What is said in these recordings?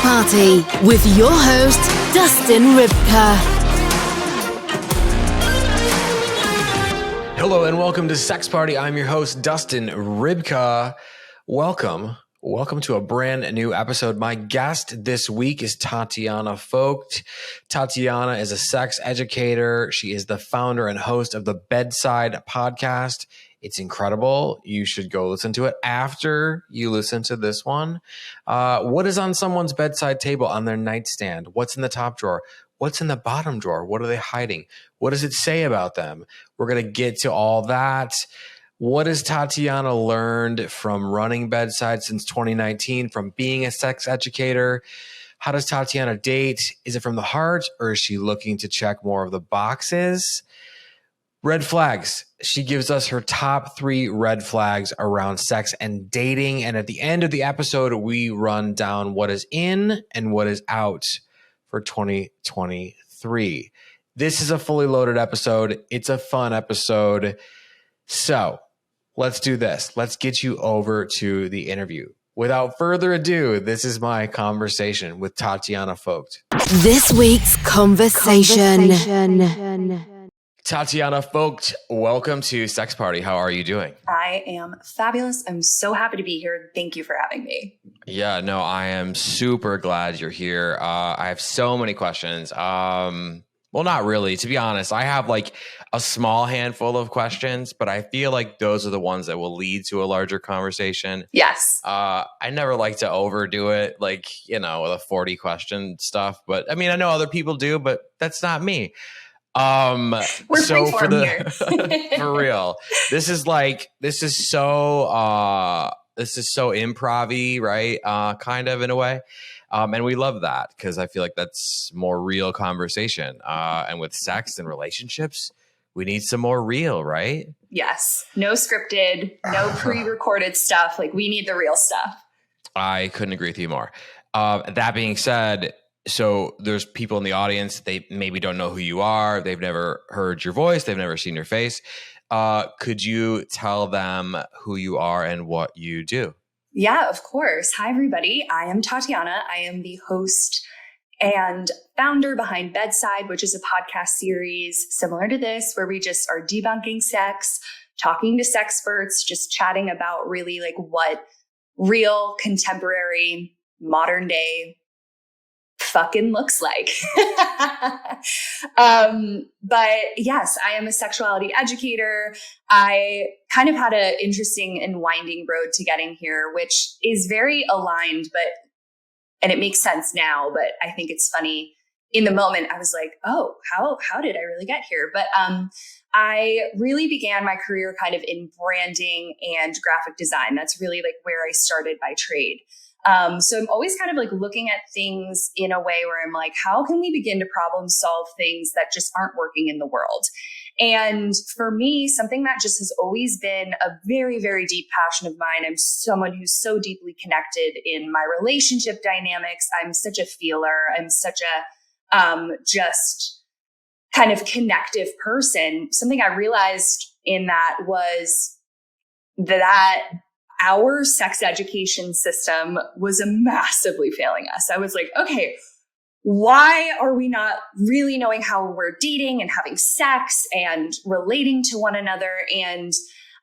Party with your host, Dustin Rybka. Hello and welcome to Sex Party. I'm your host, Dustin Rybka. Welcome to a brand new episode. My guest this week is Tatiana Fogt. Tatiana is a sex educator. She is the founder and host of the Bedside Podcast. It's incredible. You should go listen to it after you listen to this one. What is on someone's bedside table on their nightstand? What's in the top drawer? What's in the bottom drawer? What are they hiding? What does it say about them? We're going to get to all that. What has Tatiana learned from running Bedside since 2019, from being a sex educator? How does Tatiana date? Is it from the heart, or is she looking to check more of the boxes? Red flags. She gives us her top 3 red flags around sex and dating. And at the end of the episode, we run down what is in and what is out for 2023. This is a fully loaded episode. It's a fun episode. So let's do this. Let's get you over to the interview. Without further ado, this is my conversation with Tatiana Fogt. This week's conversation. Tatiana Fogt, welcome to Sex Party. How are you doing? I am fabulous. I'm so happy to be here. Thank you for having me. Yeah, no, I am super glad you're here. I have so many questions. Well, not really. To be honest, I have like a small handful of questions, but I feel like those are the ones that will lead to a larger conversation. Yes. I never like to overdo it, like, with a 40 question stuff. But I mean, I know other people do, but that's not me. We're so for here. for real, this is so improv-y, right? Kind of in a way. And we love that because I feel like that's more real conversation. And with sex and relationships, we need some more real, right? Yes. No scripted, no pre-recorded stuff. Like, we need the real stuff. I couldn't agree with you more. That being said, so there's people in the audience, they maybe don't know who you are. They've never heard your voice. They've never seen your face. Could you tell them who you are and what you do? Yeah, of course. Hi, everybody. I am Tatiana. I am the host and founder behind Bedside, which is a podcast series similar to this, where we just are debunking sex, talking to sexperts, just chatting about really like what real, contemporary, modern day fucking looks like. But yes, I am a sexuality educator. I kind of had an interesting and winding road to getting here, which is very aligned, and it makes sense now, but I think it's funny. In the moment, I was like, oh, how did I really get here? But I really began my career kind of in branding and graphic design. That's really like where I started by trade. So I'm always kind of like looking at things in a way where I'm like, how can we begin to problem solve things that just aren't working in the world? And for me, something that just has always been a very, very deep passion of mine. I'm someone who's so deeply connected in my relationship dynamics. I'm such a feeler. I'm such a just kind of connective person. Something I realized in that was that our sex education system was massively failing us. I was like, okay, why are we not really knowing how we're dating and having sex and relating to one another? And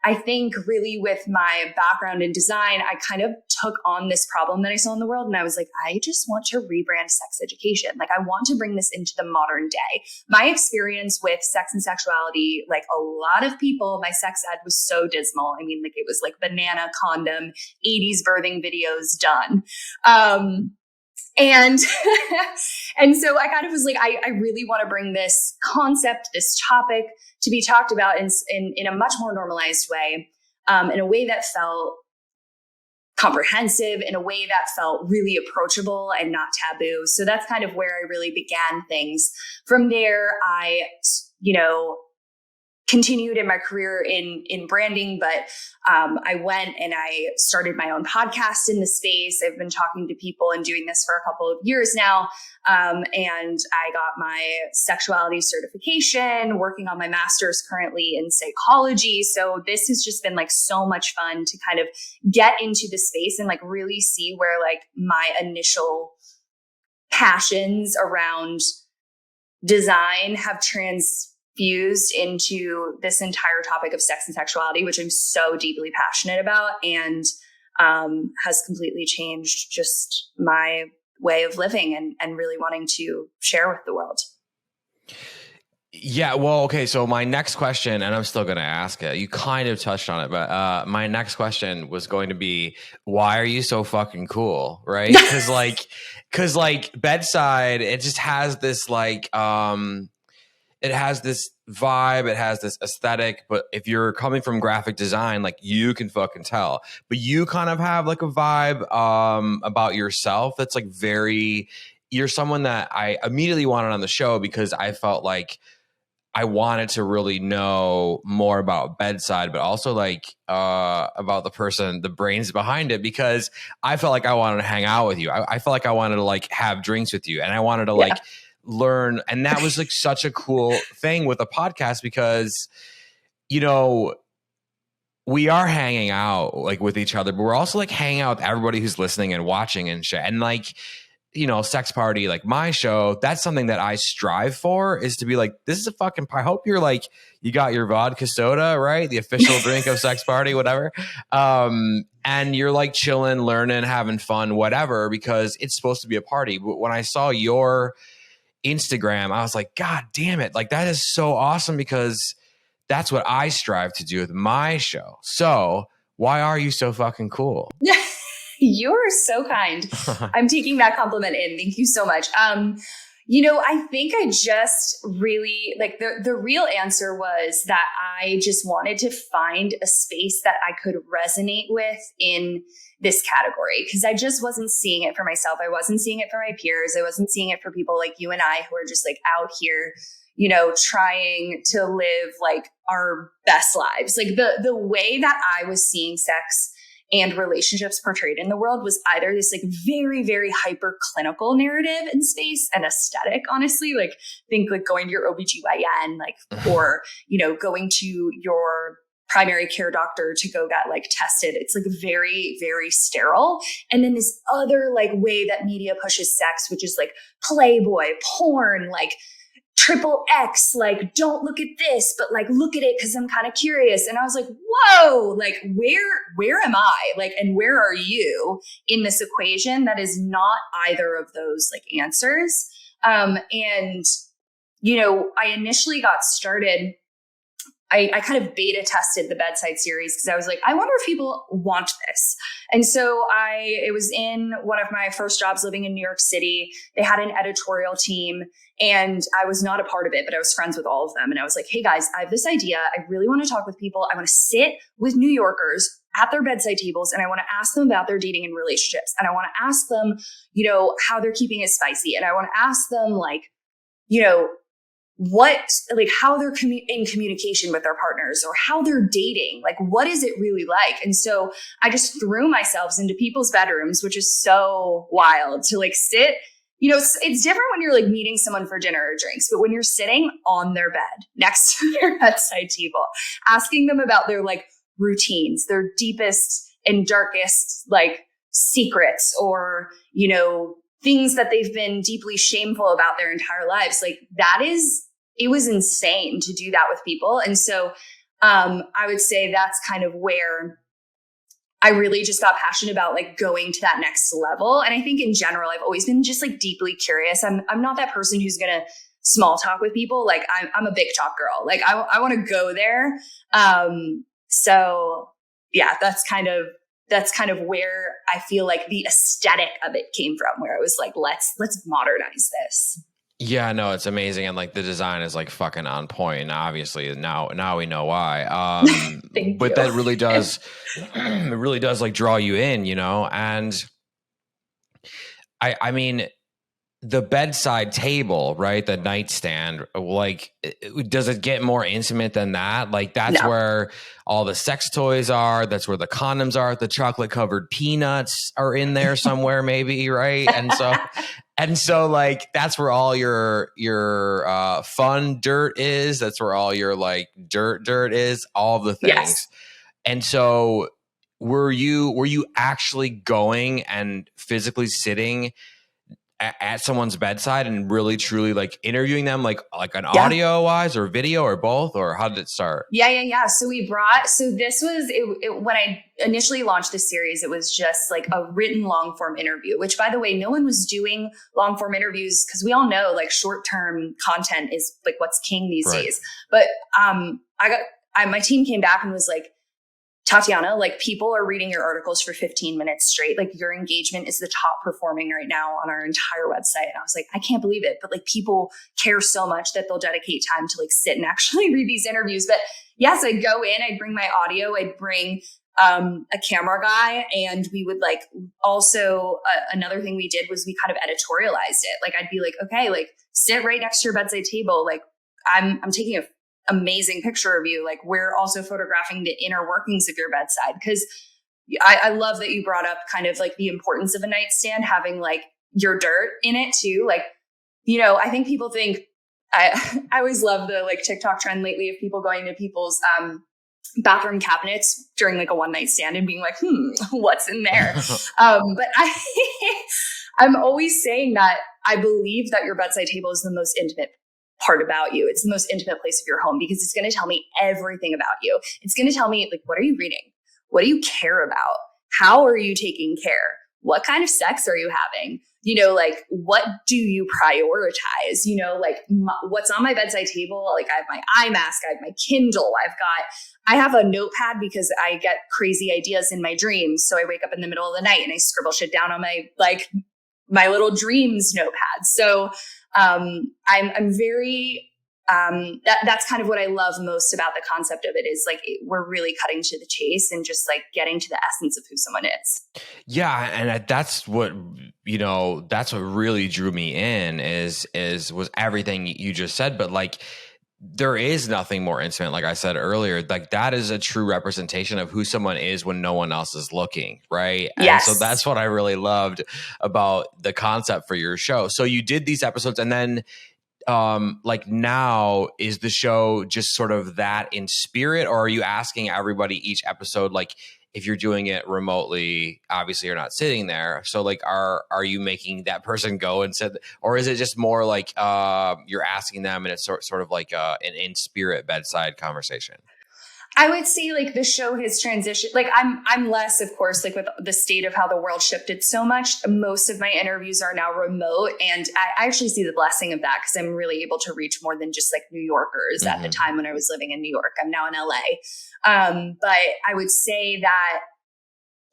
I think really with my background in design, I kind of took on this problem that I saw in the world. And I was like, I just want to rebrand sex education. Like, I want to bring this into the modern day. My experience with sex and sexuality, like a lot of people, my sex ed was so dismal. I mean, like it was like banana condom, 80s birthing videos done. And and so I kind of was like, I really want to bring this concept, this topic to be talked about in a much more normalized way, in a way that felt comprehensive, in a way that felt really approachable and not taboo. So that's kind of where I really began things. From there, I, continued in my career in branding, but I went and I started my own podcast in the space. I've been talking to people and doing this for a couple of years now. And I got my sexuality certification, working on my master's currently in psychology. So this has just been like so much fun to kind of get into the space and like really see where like my initial passions around design have transfused into this entire topic of sex and sexuality, which I'm so deeply passionate about, and has completely changed just my way of living and really wanting to share with the world. Yeah, well, okay. So my next question, and I'm still going to ask it. You kind of touched on it, but my next question was going to be, why are you so fucking cool, right? Because like Bedside, it just has this like, it has this vibe, it has this aesthetic. But if you're coming from graphic design, like you can fucking tell. But you kind of have like a vibe about yourself that's like very. You're someone that I immediately wanted on the show because I felt like I wanted to really know more about Bedside, but also like about the person, the brains behind it, because I felt like I wanted to hang out with you. I felt like I wanted to like have drinks with you, and I wanted to like learn. And that was like such a cool thing with a podcast because, you know, we are hanging out like with each other, but we're also like hanging out with everybody who's listening and watching and shit. And like, you know, Sex Party, like my show, that's something that I strive for, is to be like, this is a fucking, I hope you're like, you got your vodka soda, right? The official drink of Sex Party, whatever. And you're like chilling, learning, having fun, whatever, because it's supposed to be a party. But when I saw your Instagram, I was like, God damn it. Like that is so awesome, because that's what I strive to do with my show. So why are you so fucking cool? You're so kind. I'm taking that compliment in. Thank you so much. You know, I think I just really like the real answer was that I just wanted to find a space that I could resonate with in this category, because I just wasn't seeing it for myself. I wasn't seeing it for my peers. I wasn't seeing it for people like you and I who are just like out here, you know, trying to live like our best lives. Like the way that I was seeing sex and relationships portrayed in the world was either this like very, very hyper clinical narrative in space and aesthetic, honestly, like think like going to your OBGYN, like, or, you know, going to your primary care doctor to go get like tested. It's like very, very sterile. And then this other like way that media pushes sex, which is like Playboy, porn, like triple X, like, don't look at this, but like, look at it because I'm kind of curious. And I was like, whoa, like, where am I? Like, and where are you in this equation that is not either of those like answers? And, you know, I initially got started, I kind of beta tested the Bedside series because I was like, I wonder if people want this. And so it was in one of my first jobs living in New York City. They had an editorial team and I was not a part of it, but I was friends with all of them. And I was like, hey guys, I have this idea. I really want to talk with people. I want to sit with New Yorkers at their bedside tables and I want to ask them about their dating and relationships. And I want to ask them, you know, how they're keeping it spicy. And I want to ask them like, you know, how they're in communication with their partners or how they're dating, like, what is it really like? And so I just threw myself into people's bedrooms, which is so wild to like sit, you know, it's different when you're like meeting someone for dinner or drinks, but when you're sitting on their bed next to their bedside table, asking them about their like routines, their deepest and darkest like secrets, or, you know, things that they've been deeply shameful about their entire lives. Like it was insane to do that with people. And so I would say that's kind of where I really just got passionate about like going to that next level. And I think in general, I've always been just like deeply curious. I'm not that person who's going to small talk with people. Like I'm a big talk girl. Like I want to go there. So yeah, that's kind of where I feel like the aesthetic of it came from, where I was like, let's modernize this. Yeah, no, it's amazing. And like the design is like fucking on point. And obviously now we know why. But that really does, it really does like draw you in, you know? And I mean, the bedside table, right? The nightstand, like, does it get more intimate than that? Like that's where all the sex toys are. That's where the condoms are. The chocolate covered peanuts are in there somewhere, maybe. Right. And so like, that's where all your fun dirt is. That's where all your like dirt is, all of the things. Yes. And so were you actually going and physically sitting at someone's bedside and really truly like interviewing them, like an audio wise or video or both, or how did it start? Yeah. So this was when I initially launched this series, it was just like a written long form interview, which by the way, no one was doing long form interviews because we all know like short term content is like what's king these days. But my team came back and was like, Tatiana, like people are reading your articles for 15 minutes straight. Like your engagement is the top performing right now on our entire website. And I was like, I can't believe it. But like people care so much that they'll dedicate time to like sit and actually read these interviews. But yes, I'd go in, I'd bring my audio, I'd bring a camera guy. And we would like also another thing we did was we kind of editorialized it. Like I'd be like, okay, like sit right next to your bedside table. Like I'm taking a amazing picture of you. Like we're also photographing the inner workings of your bedside. Cause I love that you brought up kind of like the importance of a nightstand having like your dirt in it too. Like, you know, I think people think I always love the like TikTok trend lately of people going to people's, bathroom cabinets during like a one night stand and being like, what's in there? But I'm always saying that I believe that your bedside table is the most intimate part about you. It's the most intimate place of your home because it's going to tell me everything about you. It's going to tell me like, what are you reading? What do you care about? How are you taking care? What kind of sex are you having? You know, like, what do you prioritize? You know, like what's on my bedside table? Like I have my eye mask, I have my Kindle, I have a notepad because I get crazy ideas in my dreams. So I wake up in the middle of the night and I scribble shit down on my little dreams notepad. So I'm very, that's kind of what I love most about the concept of it is like, we're really cutting to the chase and just like getting to the essence of who someone is. Yeah. And that's what, that's what really drew me in was everything you just said, but like, there is nothing more intimate. Like I said earlier, like that is a true representation of who someone is when no one else is looking. Right. Yes. And so that's what I really loved about the concept for your show. So you did these episodes and then like now is the show just sort of that in spirit, or are you asking everybody each episode, like if you're doing it remotely, obviously you're not sitting there. So like, are you making that person go and sit, or is it just more like you're asking them and it's sort of like an in spirit bedside conversation? I would say like the show has transitioned. Like I'm less, of course, like with the state of how the world shifted so much. Most of my interviews are now remote, and I actually see the blessing of that because I'm really able to reach more than just like New Yorkers at the time when I was living in New York. I'm now in LA, but I would say that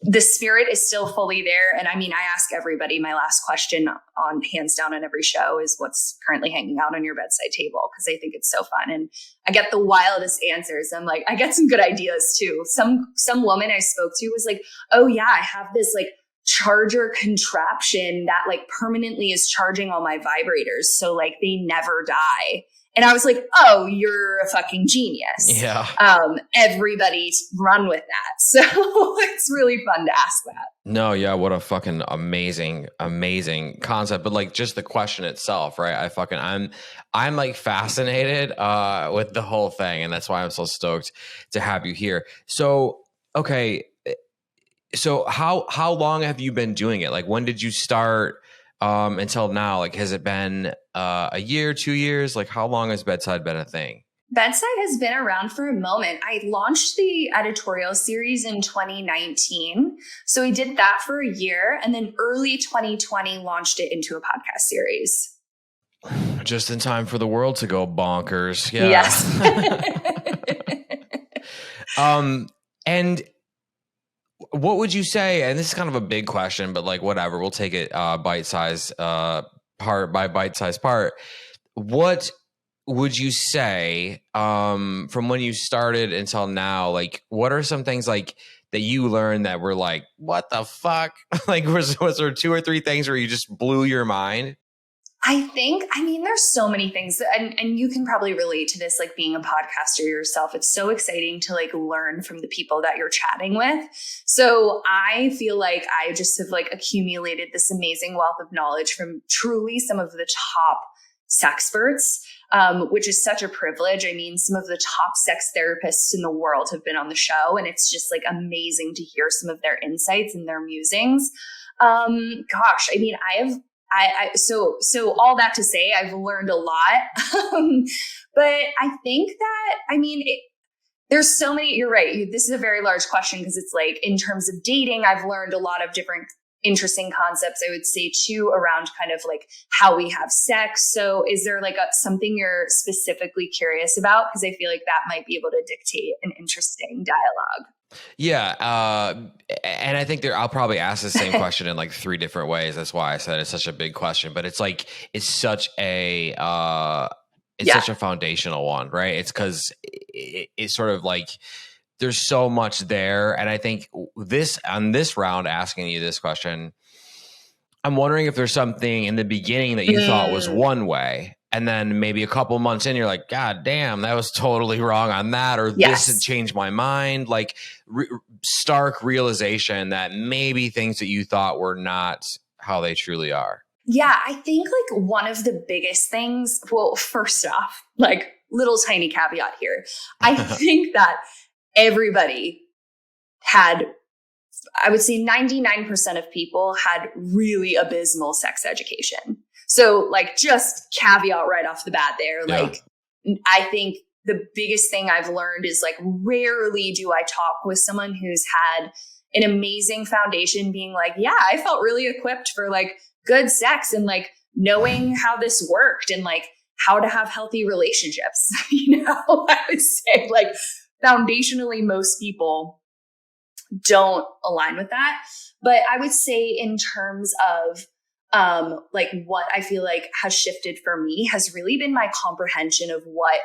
the spirit is still fully there. And I mean, I ask everybody, my last question on hands down on every show is what's currently hanging out on your bedside table? Cause I think it's so fun. And I get the wildest answers. I'm like, I get some good ideas too. Some woman I spoke to was like, oh yeah, I have this like charger contraption that like permanently is charging all my vibrators. So like they never die. And I was like, oh, you're a fucking genius. Yeah. Everybody run with that. So it's really fun to ask that. No, yeah. What a fucking amazing concept. But like just the question itself, right? I'm like fascinated with the whole thing. And that's why I'm so stoked to have you here. So, okay. So how long have you been doing it? Like when did you start until now? Like has it been a year, 2 years? Like how long has Bedside been a thing? Bedside has been around for a moment. I launched the editorial series in 2019. So we did that for a year, and then early 2020 launched it into a podcast series. Just in time for the world to go bonkers. Yeah. Yes. And what would you say, and this is kind of a big question, but like whatever, we'll take it bite-sized part by bite-sized part. What would you say from when you started until now? Like, what are some things like that you learned that were like, what the fuck? Like, was there 2 or 3 things where you just blew your mind? I mean, there's so many things and you can probably relate to this, like being a podcaster yourself. It's so exciting to like learn from the people that you're chatting with. So I feel like I just have like accumulated this amazing wealth of knowledge from truly some of the top sexperts, which is such a privilege. I mean, some of the top sex therapists in the world have been on the show, and it's just like amazing to hear some of their insights and their musings. Gosh, I mean, so all that to say, I've learned a lot. But I think that, I mean, there's so many, you're right. This is a very large question because it's like, in terms of dating, I've learned a lot of different interesting concepts, I would say too, around kind of like how we have sex. So is there like something you're specifically curious about? Because I feel like that might be able to dictate an interesting dialogue. Yeah. And I think I'll probably ask the same question in like 3 different ways. That's why I said it's such a big question, but it's like, it's such a foundational one, right? It's because it's sort of like, there's so much there. And I think on this round, asking you this question, I'm wondering if there's something in the beginning that you thought was one way, and then maybe a couple months in, you're like, God damn, that was totally wrong on that, or this had changed my mind. Like stark realization that maybe things that you thought were not how they truly are. Yeah, I think like one of the biggest things, well, first off, like little tiny caveat here. I think that everybody had, I would say 99% of people had really abysmal sex education. So like just caveat right off the bat there. Yeah. Like I think the biggest thing I've learned is like rarely do I talk with someone who's had an amazing foundation being like, yeah, I felt really equipped for like good sex and like knowing how this worked and like how to have healthy relationships. You know, I would say like foundationally, most people don't align with that. But I would say in terms of like what I feel like has shifted for me has really been my comprehension of what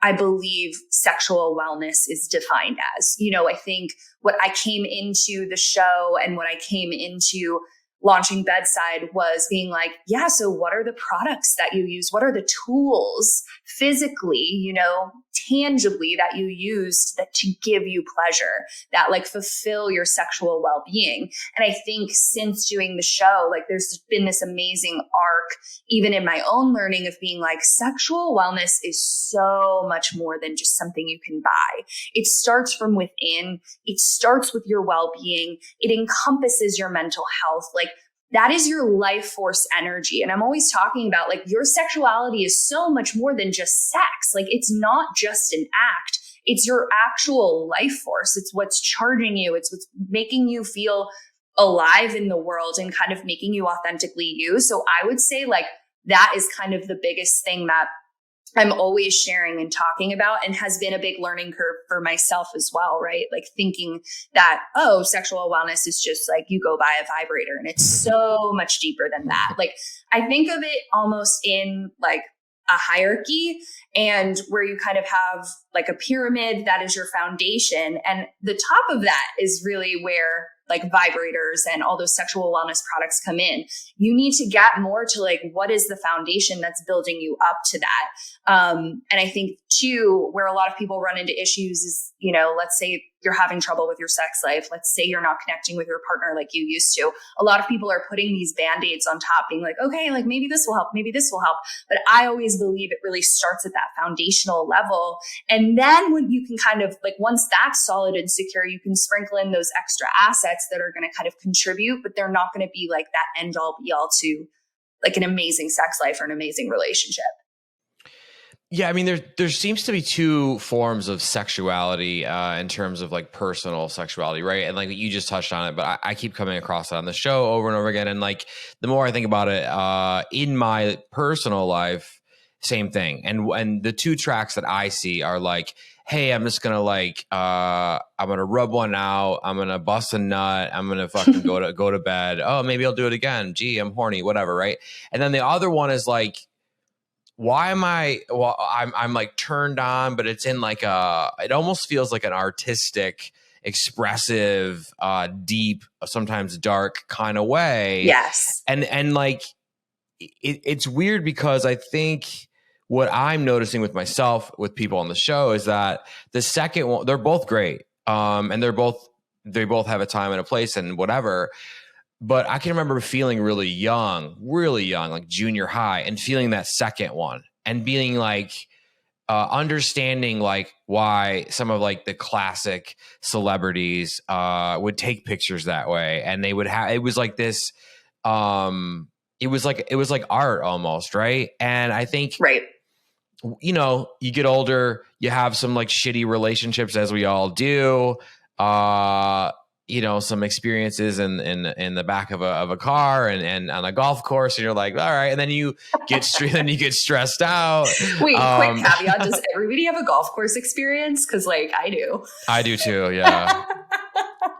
I believe sexual wellness is defined as. You know, I think what I came into the show and what I came into launching Bedside was being like, yeah, so what are the products that you use? What are the tools physically, you know, tangibly that you use to give you pleasure, that like fulfill your sexual well-being? And I think since doing the show, like there's been this amazing arc, even in my own learning of being like, sexual wellness is so much more than just something you can buy. It starts from within. It starts with your well-being. It encompasses your mental health. Like that is your life force energy. And I'm always talking about like your sexuality is so much more than just sex. Like it's not just an act. It's your actual life force. It's what's charging you. It's what's making you feel alive in the world and kind of making you authentically you. So I would say like that is kind of the biggest thing that I'm always sharing and talking about, and has been a big learning curve for myself as well, right? Like thinking that, oh, sexual wellness is just like you go buy a vibrator, and it's so much deeper than that. Like I think of it almost in like a hierarchy, and where you kind of have like a pyramid that is your foundation. And the top of that is really where like vibrators and all those sexual wellness products come in. You need to get more to like, what is the foundation that's building you up to that? And I think too, where a lot of people run into issues is, you know, let's say you're having trouble with your sex life. Let's say you're not connecting with your partner like you used to. A lot of people are putting these band-aids on top, being like, okay, like maybe this will help, maybe this will help. But I always believe it really starts at that foundational level. And then when you can kind of like, once that's solid and secure, you can sprinkle in those extra assets that are going to kind of contribute, but they're not going to be like that end all be all to like an amazing sex life or an amazing relationship. Yeah, I mean, there seems to be 2 forms of sexuality in terms of like personal sexuality, right? And like you just touched on it, but I keep coming across it on the show over and over again. And like the more I think about it in my personal life, same thing. And the 2 tracks that I see are like, hey, I'm just gonna like I'm gonna rub one out, I'm gonna bust a nut, I'm gonna fucking go to bed. Oh, maybe I'll do it again. Gee, I'm horny, whatever, right? And then the other one is like, why am I'm like turned on, but it's in like it almost feels like an artistic, expressive, deep, sometimes dark kind of way. Yes. And like, it's weird because I think what I'm noticing with myself, with people on the show, is that the second one, they're both great. And they both have a time and a place and whatever. But I can remember feeling really young, like junior high, and feeling that second one and being like, understanding like why some of like the classic celebrities would take pictures that way. And they would have, it was like this, it was like art almost, right? And I think, right. you know, you get older, you have some like shitty relationships, as we all do. You know, some experiences in the back of a car and on a golf course, and you're like, all right, and then you get stressed out. Wait, quick caveat: does everybody have a golf course experience? Because like I do. I do too. Yeah.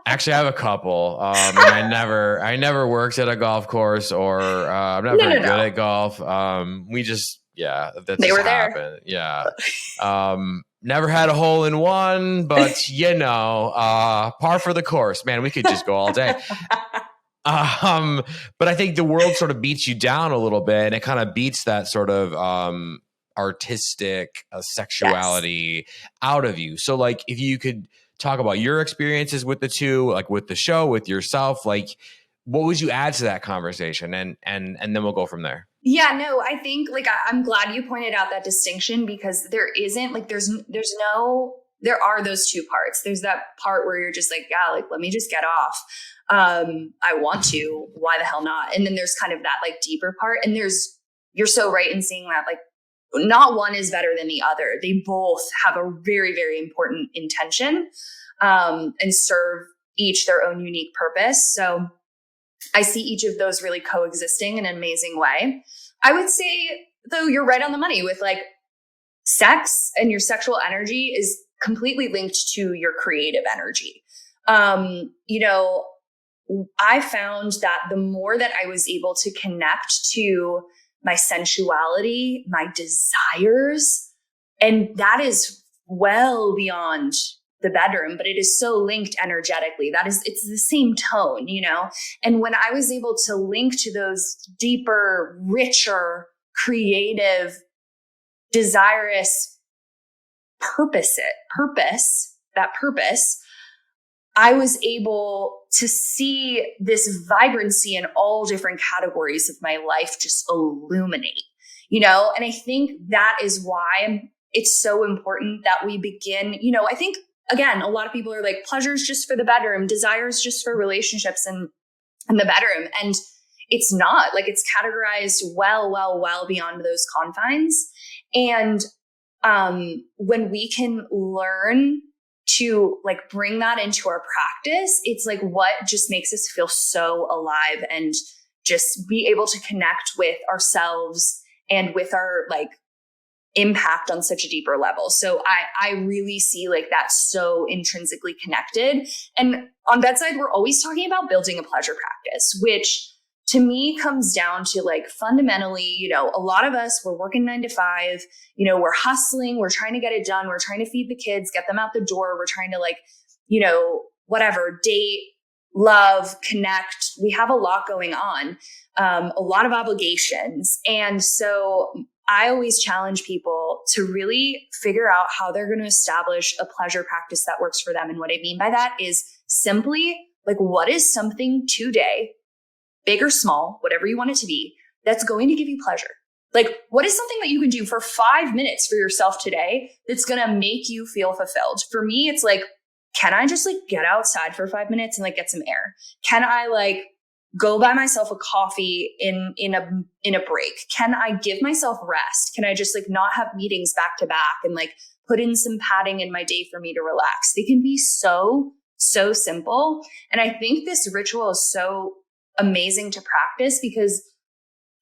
Actually, I have a couple. And I never worked at a golf course, or I'm not very good at golf. We just, that they just were happened. There. Yeah. Never had a hole in one, but you know, par for the course, man. We could just go all day. But I think the world sort of beats you down a little bit, and it kind of beats that sort of artistic sexuality out of you. So, like, if you could talk about your experiences with the two, like with the show, with yourself, like, what would you add to that conversation, and then we'll go from there. Yeah, no, I think like I'm glad you pointed out that distinction, because there isn't like there are those two parts. There's that part where you're just like, yeah, like let me just get off. I want to, why the hell not? And then there's kind of that like deeper part. And you're so right in saying that like not one is better than the other. They both have a very, very important intention, and serve each their own unique purpose. So I see each of those really coexisting in an amazing way. I would say, though, you're right on the money with like sex and your sexual energy is completely linked to your creative energy. You know, I found that the more that I was able to connect to my sensuality, my desires, and that is well beyond the bedroom, but it is so linked energetically. It's the same tone, you know? And when I was able to link to those deeper, richer, creative, desirous purpose, I was able to see this vibrancy in all different categories of my life just illuminate, you know? And I think that is why it's so important that we begin, you know, I think, again, a lot of people are like, pleasure's just for the bedroom, desire's just for relationships and the bedroom. And it's not. Like, it's categorized well beyond those confines. And when we can learn to like bring that into our practice, it's like what just makes us feel so alive and just be able to connect with ourselves and with our like impact on such a deeper level. So I really see like that's so intrinsically connected. And on Bedside, we're always talking about building a pleasure practice, which to me comes down to like fundamentally, you know, a lot of us, we're working 9 to 5, you know, we're hustling, we're trying to get it done. We're trying to feed the kids, get them out the door. We're trying to like, you know, whatever, date, love, connect. We have a lot going on, a lot of obligations. And so I always challenge people to really figure out how they're going to establish a pleasure practice that works for them. And what I mean by that is simply like, what is something today, big or small, whatever you want it to be, that's going to give you pleasure? Like, what is something that you can do for 5 minutes for yourself today that's going to make you feel fulfilled? For me, it's like, can I just like get outside for 5 minutes and like get some air? Can I like go buy myself a coffee in a break? Can I give myself rest? Can I just like not have meetings back to back and like put in some padding in my day for me to relax? They can be so simple. And I think this ritual is so amazing to practice because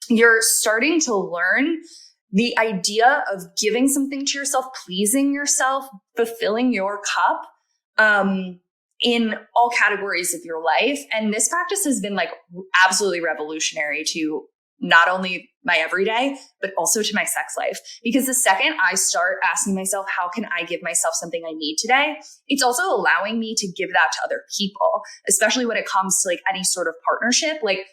you're starting to learn the idea of giving something to yourself, pleasing yourself, fulfilling your cup, in all categories of your life. And this practice has been like absolutely revolutionary to not only my everyday, but also to my sex life. Because the second I start asking myself, how can I give myself something I need today? It's also allowing me to give that to other people, especially when it comes to like any sort of partnership. Like,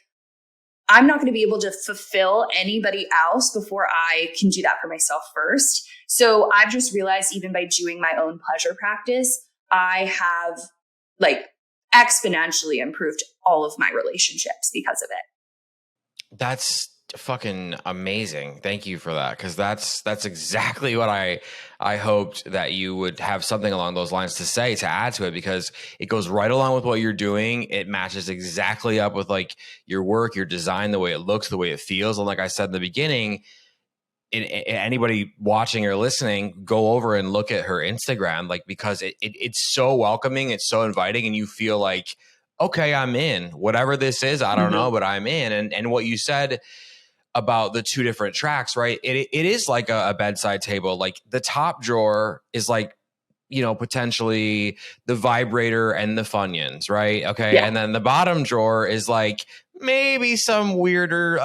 I'm not going to be able to fulfill anybody else before I can do that for myself first. So I've just realized even by doing my own pleasure practice, I have like exponentially improved all of my relationships because of it. That's fucking amazing. Thank you for that. Cause that's exactly what I hoped that you would have something along those lines to say, to add to it, because it goes right along with what you're doing. It matches exactly up with like your work, your design, the way it looks, the way it feels. And like I said in the beginning, anybody watching or listening, go over and look at her Instagram, like, because it's so welcoming. It's so inviting. And you feel like, okay, I'm in. Whatever this is, I don't know, but I'm in. And what you said about the two different tracks, right? It is like a bedside table. Like the top drawer is like, you know, potentially the vibrator and the Funyuns, right? Okay. Yeah. And then the bottom drawer is like maybe some weirder,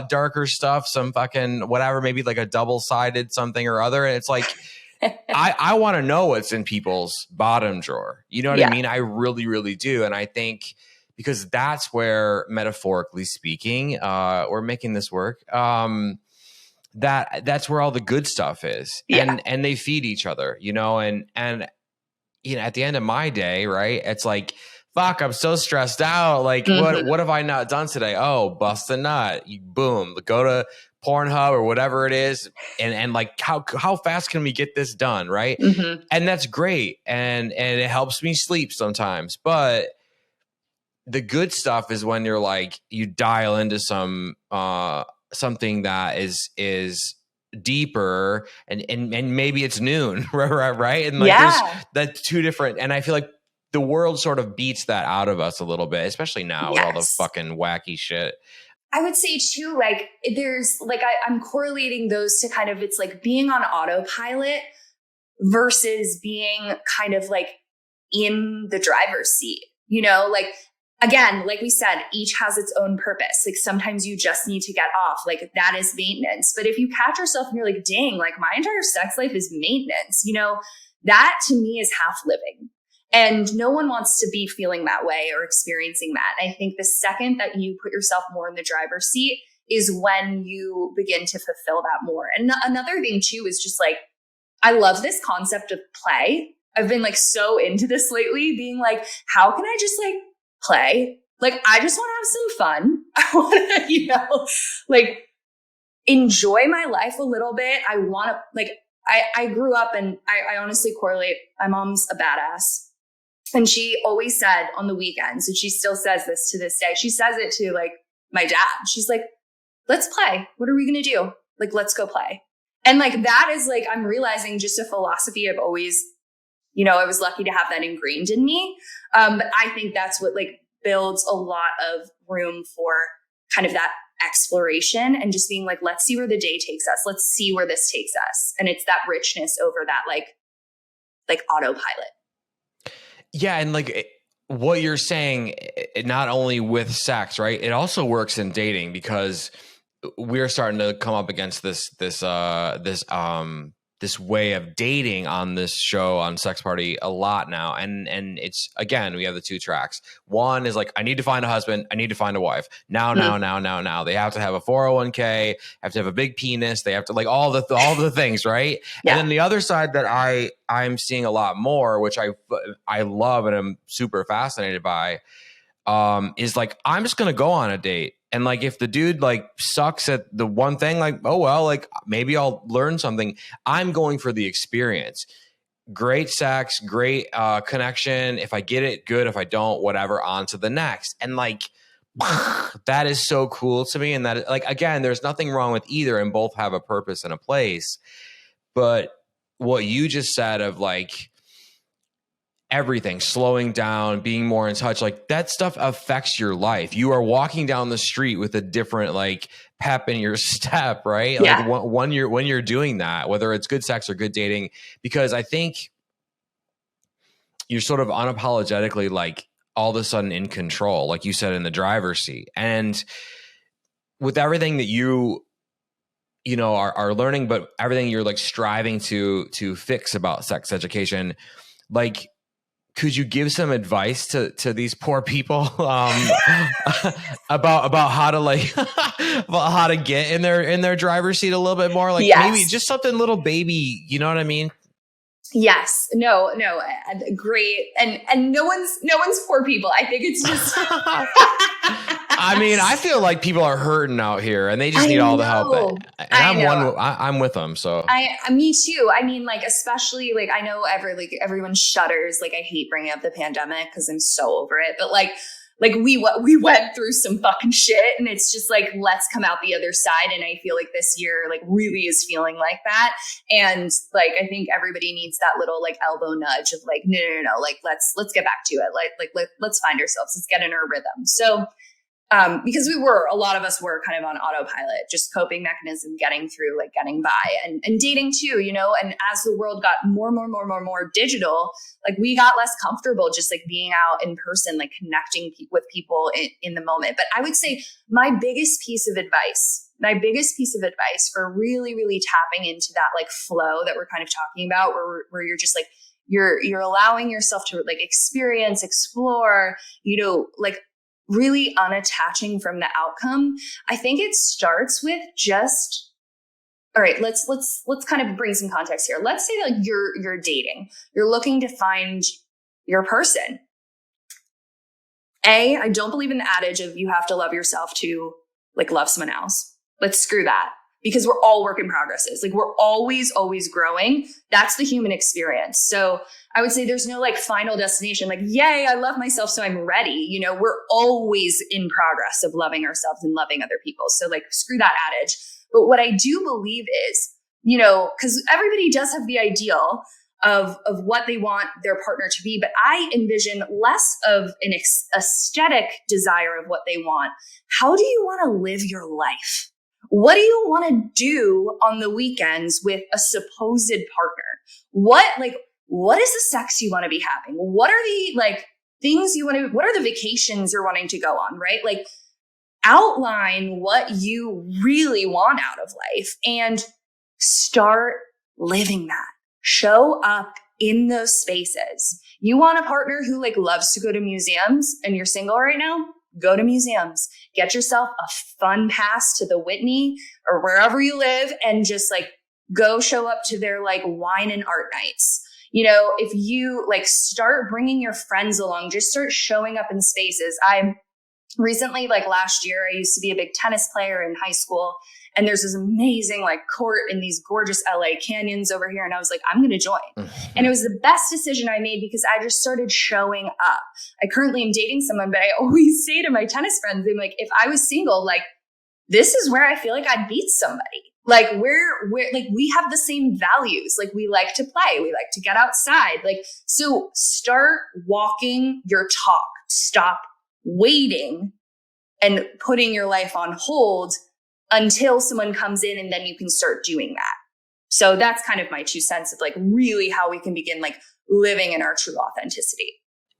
darker stuff, some fucking whatever, maybe like a double-sided something or other. And it's like, I want to know what's in people's bottom drawer. You know what I mean? I really, really do. And I think, because that's where, metaphorically speaking, we're making this work. That's where all the good stuff is, and they feed each other, you know. And you know, at the end of my day, right? It's like, fuck, I'm so stressed out. Like, what have I not done today? Oh, bust a nut. You boom, go to Pornhub or whatever it is, and like how fast can we get this done, right? And that's great, and it helps me sleep sometimes, but the good stuff is when you're like, you dial into some something that is deeper, and maybe it's noon, right? And like there's that two different, and I feel like the world sort of beats that out of us a little bit, especially now with all the fucking wacky shit. I would say too, like there's like, I'm correlating those to kind of, it's like being on autopilot versus being kind of like in the driver's seat, you know, like, again, like we said, each has its own purpose. Like sometimes you just need to get off, like that is maintenance. But if you catch yourself and you're like, dang, like my entire sex life is maintenance, you know, that to me is half living. And no one wants to be feeling that way or experiencing that. I think the second that you put yourself more in the driver's seat is when you begin to fulfill that more. And another thing too is just like, I love this concept of play. I've been like so into this lately, being like, how can I just like play? Like, I just want to have some fun. I want to, you know, like enjoy my life a little bit. I want to, like, I grew up, and I honestly correlate. My mom's a badass. And she always said on the weekends, and she still says this to this day, she says it to like my dad. She's like, let's play. What are we going to do? Like, let's go play. And like, that is like, I'm realizing just a philosophy I've always, you know, I was lucky to have that ingrained in me. But I think that's what like builds a lot of room for kind of that exploration and just being like, let's see where the day takes us. Let's see where this takes us. And it's that richness over that like autopilot. Yeah. And like what you're saying, not only with sex, right? It also works in dating, because we're starting to come up against this way of dating on this show on Sex Party a lot now. And it's, again, we have the two tracks. One is like, I need to find a husband. I need to find a wife. Now. They have to have a 401k, have to have a big penis. They have to like all the things, right? Yeah. And then the other side that I'm seeing a lot more, which I love and I'm super fascinated by, is like, I'm just going to go on a date. And like, if the dude like sucks at the one thing, like, oh, well, like maybe I'll learn something. I'm going for the experience. Great sex, great connection. If I get it, good. If I don't, whatever, on to the next. And like, that is so cool to me. And that, like, again, there's nothing wrong with either, and both have a purpose and a place. But what you just said of like, everything, slowing down, being more in touch, like that stuff affects your life. You are walking down the street with a different like pep in your step, right? Yeah. Like when you're doing that, whether it's good sex or good dating, because I think you're sort of unapologetically like all of a sudden in control, like you said, in the driver's seat. And with everything that you know, are learning, but everything you're like striving to fix about sex education, like, could you give some advice to these poor people about how to like about how to get in their driver's seat a little bit more? Like maybe just something little baby, you know what I mean? Yes. No, great. And no one's poor people. I think it's just I mean, I feel like people are hurting out here and they just need all the help. And I'm with them. So me too. I mean, like, especially like, I know everyone shudders. Like, I hate bringing up the pandemic because I'm so over it, but like we went through some fucking shit, and it's just like, let's come out the other side. And I feel like this year, like, really is feeling like that. And like, I think everybody needs that little like elbow nudge of like, no, like, let's get back to it. Let's find ourselves. Let's get in our rhythm. So, because a lot of us were kind of on autopilot, just coping mechanism, getting through, like getting by, and dating too, you know, and as the world got more digital, like we got less comfortable just like being out in person, like connecting with people in the moment. But I would say my biggest piece of advice for really, really tapping into that like flow that we're kind of talking about, where you're just like, you're allowing yourself to like experience, explore, you know, like really unattaching from the outcome. I think it starts with just, all right, let's kind of bring some context here. Let's say that you're dating, you're looking to find your person. I don't believe in the adage of you have to love yourself to like love someone else. Let's screw that, because we're all work in progresses. Like, we're always growing. That's the human experience. So I would say there's no like final destination, like, yay, I love myself, so I'm ready. You know, we're always in progress of loving ourselves and loving other people. So like, screw that adage. But what I do believe is, you know, because everybody does have the ideal of what they want their partner to be, but I envision less of an aesthetic desire of what they want. How do you want to live your life? What do you want to do on the weekends with a supposed partner? What is the sex you want to be having? What are the like things you want to, what are the vacations you're wanting to go on, right? Like, outline what you really want out of life and start living that. Show up in those spaces. You want a partner who like loves to go to museums and you're single right now? Go to museums. Get yourself a fun pass to the Whitney or wherever you live and just like go show up to their like wine and art nights. You know, if you like start bringing your friends along, just start showing up in spaces. I recently, like last year, I used to be a big tennis player in high school. And there's this amazing like court in these gorgeous LA canyons over here. And I was like, I'm going to join. And it was the best decision I made because I just started showing up. I currently am dating someone, but I always say to my tennis friends, I'm like, if I was single, like, this is where I feel like I'd beat somebody. Like we're like, we have the same values. Like we like to play. We like to get outside. Like, so start walking your talk. Stop waiting and putting your life on hold until someone comes in, and then you can start doing that. So that's kind of my 2 cents of like really how we can begin like living in our true authenticity.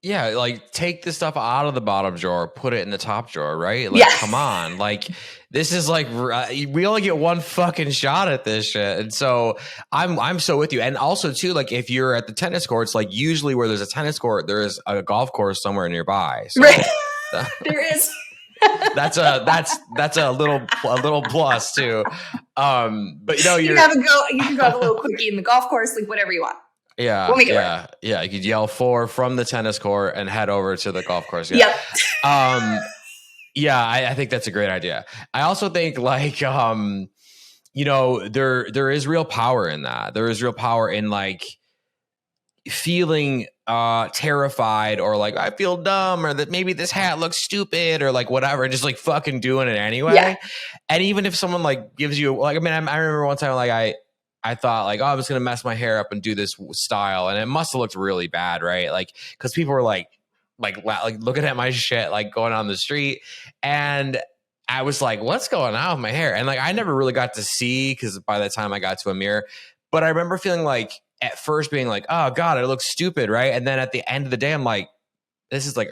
Yeah, like take the stuff out of the bottom drawer, put it in the top drawer, right? Like, come on. Like, this is like, we only get one fucking shot at this shit. And so I'm so with you. And also too, like if you're at the tennis courts, like usually where there's a tennis court, there is a golf course somewhere nearby. So, right. There is. That's a little plus too. But you know, you can go have a little quickie in the golf course, like whatever you want. Yeah. We'll make it work. Yeah. You could yell 4 from the tennis court and head over to the golf course. Yeah. Yep. Yeah, I think that's a great idea. I also think like, you know, there is real power in that. There is real power in like feeling terrified or like I feel dumb or that maybe this hat looks stupid or like whatever, and just like fucking doing it anyway. Yeah. And even if someone like gives you like, I mean, I remember one time like I thought like, oh, I was going to mess my hair up and do this style. And it must have looked really bad. Right. Like, cause people were like looking at my shit, like going on the street. And I was like, what's going on with my hair? And like, I never really got to see, cause by the time I got to a mirror, but I remember feeling like at first being like, oh God, it looks stupid. Right. And then at the end of the day, I'm like, this is like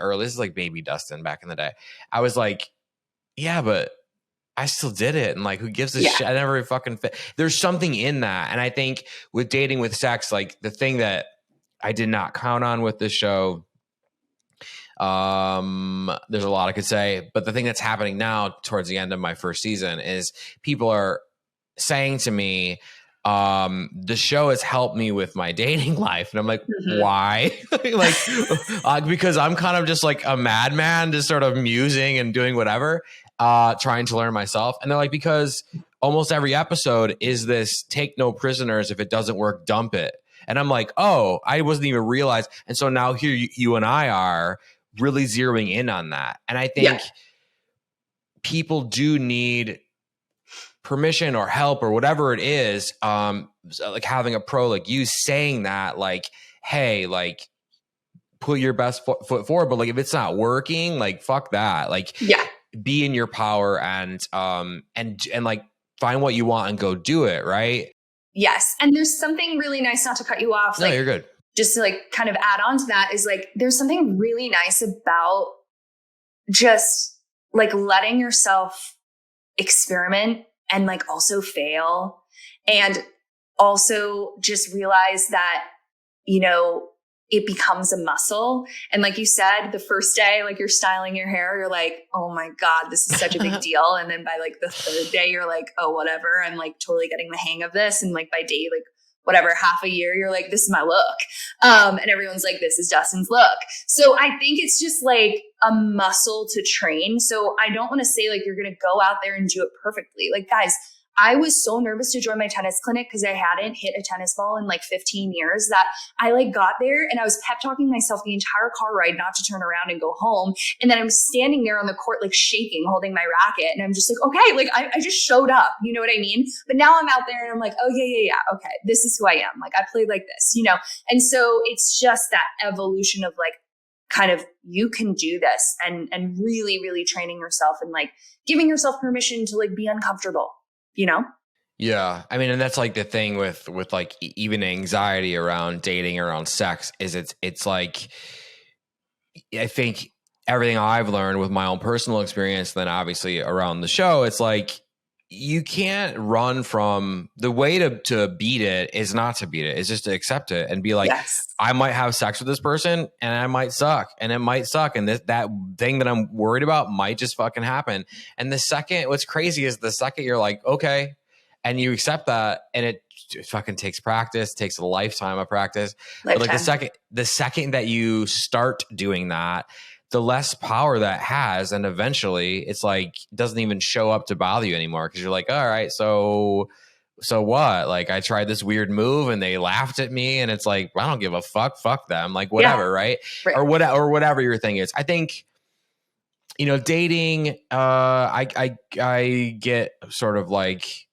baby Dustin back in the day. I was like, yeah, but I still did it. And like, who gives a shit? I never fucking fit. There's something in that. And I think with dating with sex, like the thing that I did not count on with this show, there's a lot I could say, but the thing that's happening now towards the end of my first season is people are saying to me, The show has helped me with my dating life. And I'm like, why? Because I'm kind of just like a madman, just sort of musing and doing whatever, trying to learn myself. And they're like, because almost every episode is this take no prisoners. If it doesn't work, dump it. And I'm like, oh, I wasn't even realized. And so now here you and I are really zeroing in on that. And I think people do need permission or help or whatever it is. Like having a pro like you saying that, like, hey, like put your best foot forward. But like, if it's not working, like, fuck that. Like, be in your power and like find what you want and go do it. Right. Yes. And there's something really nice, not to cut you off. No, you're good. Just to like kind of add on to that is like, there's something really nice about just like letting yourself experiment and like also fail, and also just realize that, you know, it becomes a muscle. And like you said, the first day, like you're styling your hair, you're like, oh my God, this is such a big deal. And then by like the third day, you're like, oh, whatever. I'm like totally getting the hang of this. And like by day, like whatever, half a year, you're like, this is my look. And everyone's like, this is Dustin's look. So I think it's just like a muscle to train. So I don't want to say like, you're going to go out there and do it perfectly. Like, guys, I was so nervous to join my tennis clinic because I hadn't hit a tennis ball in like 15 years that I like got there and I was pep talking myself the entire car ride not to turn around and go home. And then I'm standing there on the court, like shaking, holding my racket. And I'm just like, okay, like I just showed up, you know what I mean? But now I'm out there and I'm like, oh yeah. Okay. This is who I am. Like I played like this, you know? And so it's just that evolution of like, kind of, you can do this and really, really training yourself and like giving yourself permission to like be uncomfortable. You know? Yeah. I mean, and that's like the thing with like even anxiety around dating, around sex is it's like, I think everything I've learned with my own personal experience, then obviously around the show, it's like, you can't run from the way to beat it is not to beat it. It's just to accept it and be like, I might have sex with this person and I might suck and it might suck. And that thing that I'm worried about might just fucking happen. And what's crazy is the second you're like, okay, and you accept that, and it fucking takes practice, takes a lifetime of practice. But like the second that you start doing that, the less power that has. And eventually it's like, it doesn't even show up to bother you anymore. Cause you're like, all right, so what? Like I tried this weird move and they laughed at me and it's like, I don't give a fuck them. Like whatever. Right. Or whatever your thing is. I think, you know, dating, I get sort of like,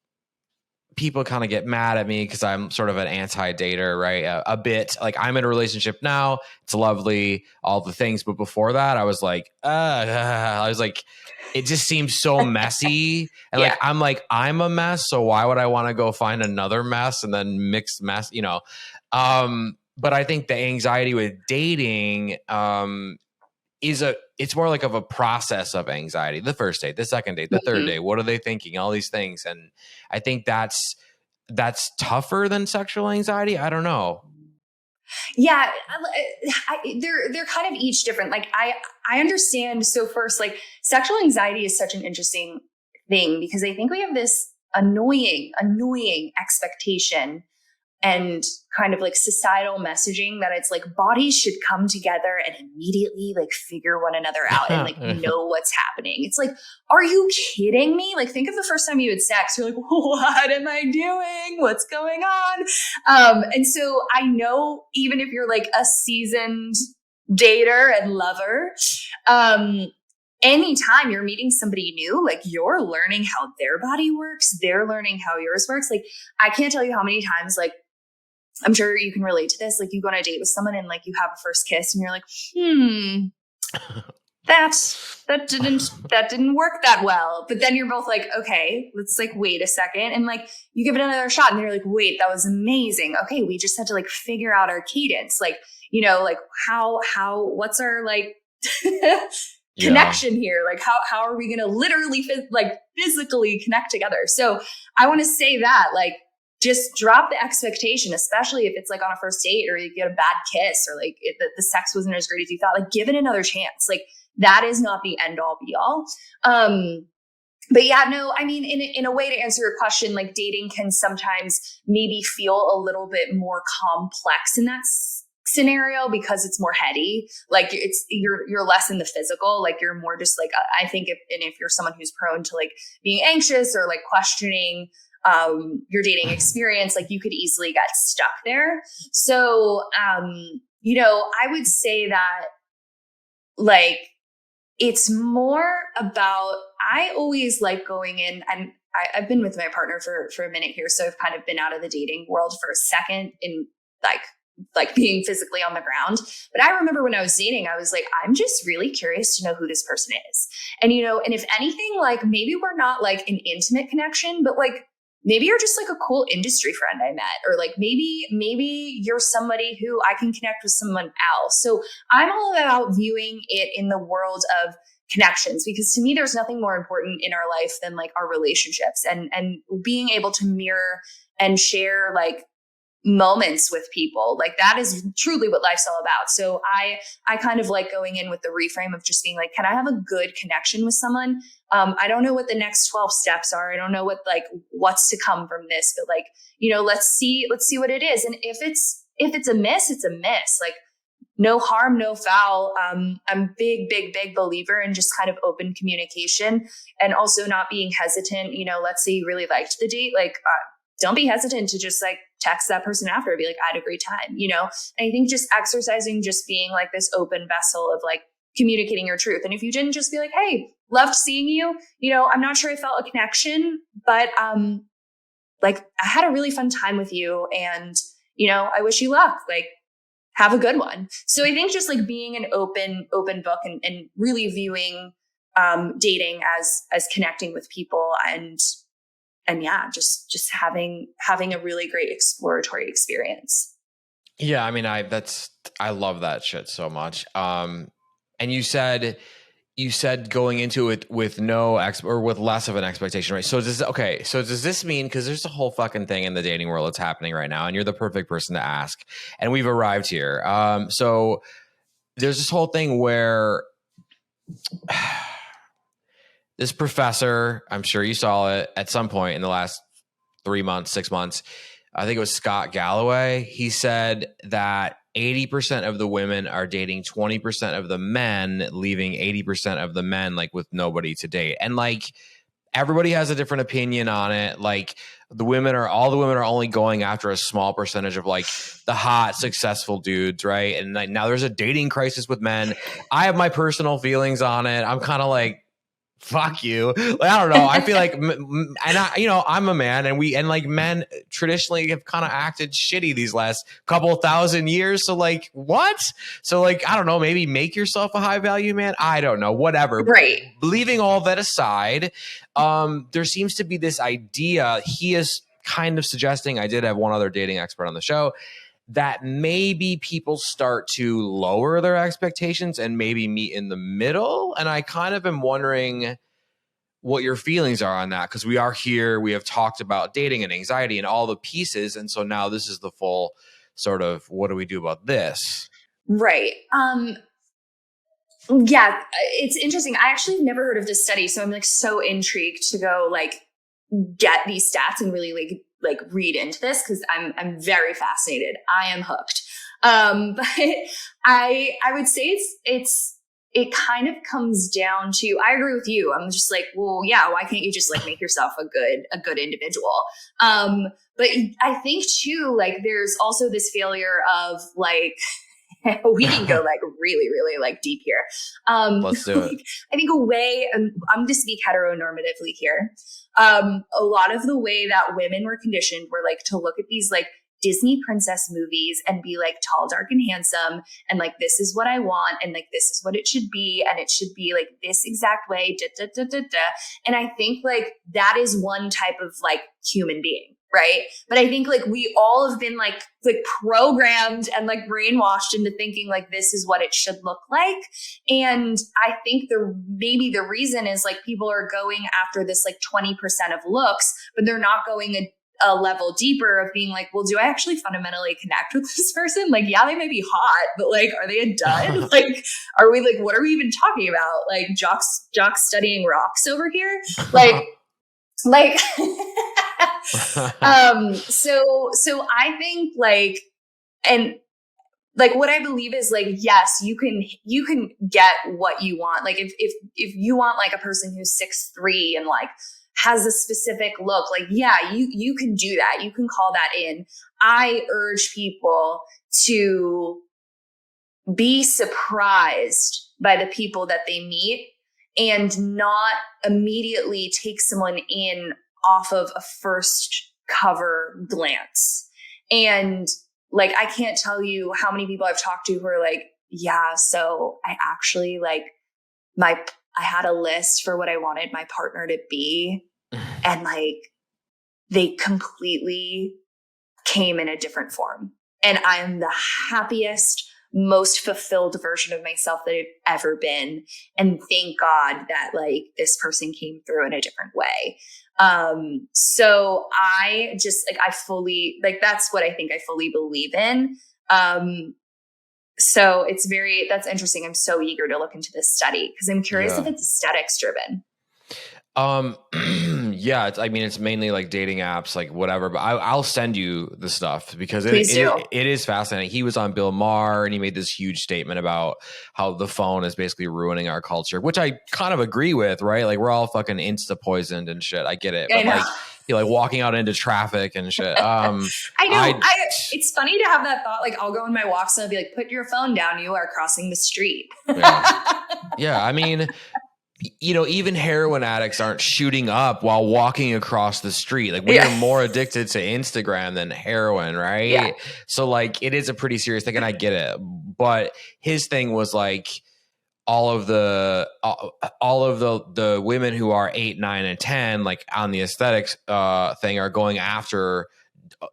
people kind of get mad at me because I'm sort of an anti-dater, right? A bit. Like I'm in a relationship now. It's lovely, all the things. But before that, I was like, it just seems so messy. And like, I'm a mess. So why would I want to go find another mess and then mix mess, you know? But I think the anxiety with dating, it's more like of a process of anxiety. The first date, the second date, the third date, what are they thinking? All these things. And I think that's tougher than sexual anxiety. I don't know. Yeah. They're kind of each different. Like I understand. So first, like sexual anxiety is such an interesting thing because I think we have this annoying expectation and kind of like societal messaging that it's like bodies should come together and immediately like figure one another out and like know what's happening. It's like, are you kidding me? Like think of the first time you had sex. You're like, what am I doing? What's going on? And so I know even if you're like a seasoned dater and lover, anytime you're meeting somebody new, like you're learning how their body works. They're learning how yours works. Like I can't tell you how many times, like, I'm sure you can relate to this. Like you go on a date with someone and like you have a first kiss and you're like, that didn't work that well. But then you're both like, okay, let's like wait a second. And like you give it another shot and you're like, wait, that was amazing. Okay. We just had to like figure out our cadence. Like, you know, like what's our like connection here? Like how are we going to literally physically connect together? So I want to say that like, just drop the expectation, especially if it's like on a first date or you get a bad kiss or like the sex wasn't as great as you thought. Like give it another chance. Like that is not the end all be all. But yeah, no, I mean, in a way to answer your question, like dating can sometimes maybe feel a little bit more complex in that scenario because it's more heady. Like you're less in the physical, like you're more just like, I think if you're someone who's prone to like being anxious or like questioning your dating experience, like you could easily get stuck there. So, I would say that like, it's more about, I always like going in, and I've been with my partner for a minute here. So I've kind of been out of the dating world for a second in like being physically on the ground. But I remember when I was dating, I was like, I'm just really curious to know who this person is. And, and if anything, like maybe we're not like an intimate connection, but like maybe you're just like a cool industry friend I met, or like maybe you're somebody who I can connect with someone else. So I'm all about viewing it in the world of connections, because to me, there's nothing more important in our life than like our relationships and being able to mirror and share like moments with people. Like that is truly what life's all about. So I kind of like going in with the reframe of just being like, can I have a good connection with someone? I don't know what the next 12 steps are. I don't know what's to come from this, but like, let's see what it is. And if it's a miss, it's a miss. Like no harm, no foul. I'm big believer in just kind of open communication and also not being hesitant. Let's say you really liked the date. Like, don't be hesitant to just like text that person after and be like, I had a great time, And I think just exercising, just being like this open vessel of like communicating your truth. And if you didn't, just be like, hey, loved seeing you. I'm not sure I felt a connection, but like I had a really fun time with you, and I wish you luck. Like, have a good one. So I think just like being an open book and really viewing dating as connecting with people and yeah, just having a really great exploratory experience. Yeah, I mean, I love that shit so much. And you said going into it with or with less of an expectation, right? So does this mean, because there's a whole fucking thing in the dating world that's happening right now, and you're the perfect person to ask, and we've arrived here. So there's this whole thing where this professor, I'm sure you saw it at some point in the last 3 months, 6 months, I think it was Scott Galloway. He said that 80% of the women are dating 20% of the men, leaving 80% of the men like with nobody to date. And like everybody has a different opinion on it. Like all the women are only going after a small percentage of like the hot, successful dudes, right? And like now there's a dating crisis with men. I have my personal feelings on it. I'm kind of like, fuck you. Like, I don't know. I feel like, and I'm a man, and like men traditionally have kind of acted shitty these last couple thousand years. So like, what? So like, I don't know, maybe make yourself a high value man. I don't know, whatever. Right. Leaving all that aside, there seems to be this idea. He is kind of suggesting, I did have one other dating expert on the show, that maybe people start to lower their expectations and maybe meet in the middle. And I kind of am wondering what your feelings are on that, because we are here, we have talked about dating and anxiety and all the pieces. And so now this is the full sort of, what do we do about this? Right. Yeah, it's interesting. I actually have never heard of this study. So I'm like so intrigued to go like get these stats and really like read into this, because I'm very fascinated. I am hooked. But I would say it kind of comes down to, I agree with you. I'm just like, well, yeah, why can't you just like make yourself a good individual? But I think too, like there's also this failure of like, we can go like really, really like deep here. Let's do it. I think a way, and I'm going to speak heteronormatively here. A lot of the way that women were conditioned were like to look at these like Disney princess movies and be like tall, dark, and handsome. And like, this is what I want. And like, this is what it should be. And it should be like this exact way. Da, da, da, da, da. And I think like that is one type of like human being. Right. But I think like we all have been like programmed and like brainwashed into thinking like this is what it should look like. And I think maybe the reason is like people are going after this like 20% of looks, but they're not going a level deeper of being like, well, do I actually fundamentally connect with this person? Like, yeah, they may be hot, but like, are they a dud? Like, are we like, what are we even talking about? Like jocks studying rocks over here? So I think like, and like what I believe is like, yes, you can get what you want. Like if you want like a person who's 6'3" and like has a specific look, like, yeah, you can do that. You can call that in. I urge people to be surprised by the people that they meet and not immediately take someone in off of a first cover glance. And like, I can't tell you how many people I've talked to who are like, yeah, so I actually like I had a list for what I wanted my partner to be. And like, they completely came in a different form. And I'm the happiest, most fulfilled version of myself that I've ever been. And thank God that like this person came through in a different way. So I just like, I fully, like, that's what I think I fully believe in. So that's interesting. I'm so eager to look into this study because I'm curious if it's aesthetics driven. Yeah, it's mainly like dating apps, like whatever, but I'll send you the stuff because it is fascinating. He was on Bill Maher and he made this huge statement about how the phone is basically ruining our culture, which I kind of agree with, right? Like we're all fucking Insta poisoned and shit. I get it. But like, you're like walking out into traffic and shit. I know. It's funny to have that thought. Like I'll go on my walks and I'll be like, put your phone down. You are crossing the street. Yeah. I mean, you know, even heroin addicts aren't shooting up while walking across the street. Like we are more addicted to Instagram than heroin, right? Yeah. So like it is a pretty serious thing and I get it. But his thing was like all of the women who are 8, 9, and 10, like on the aesthetics thing are going after,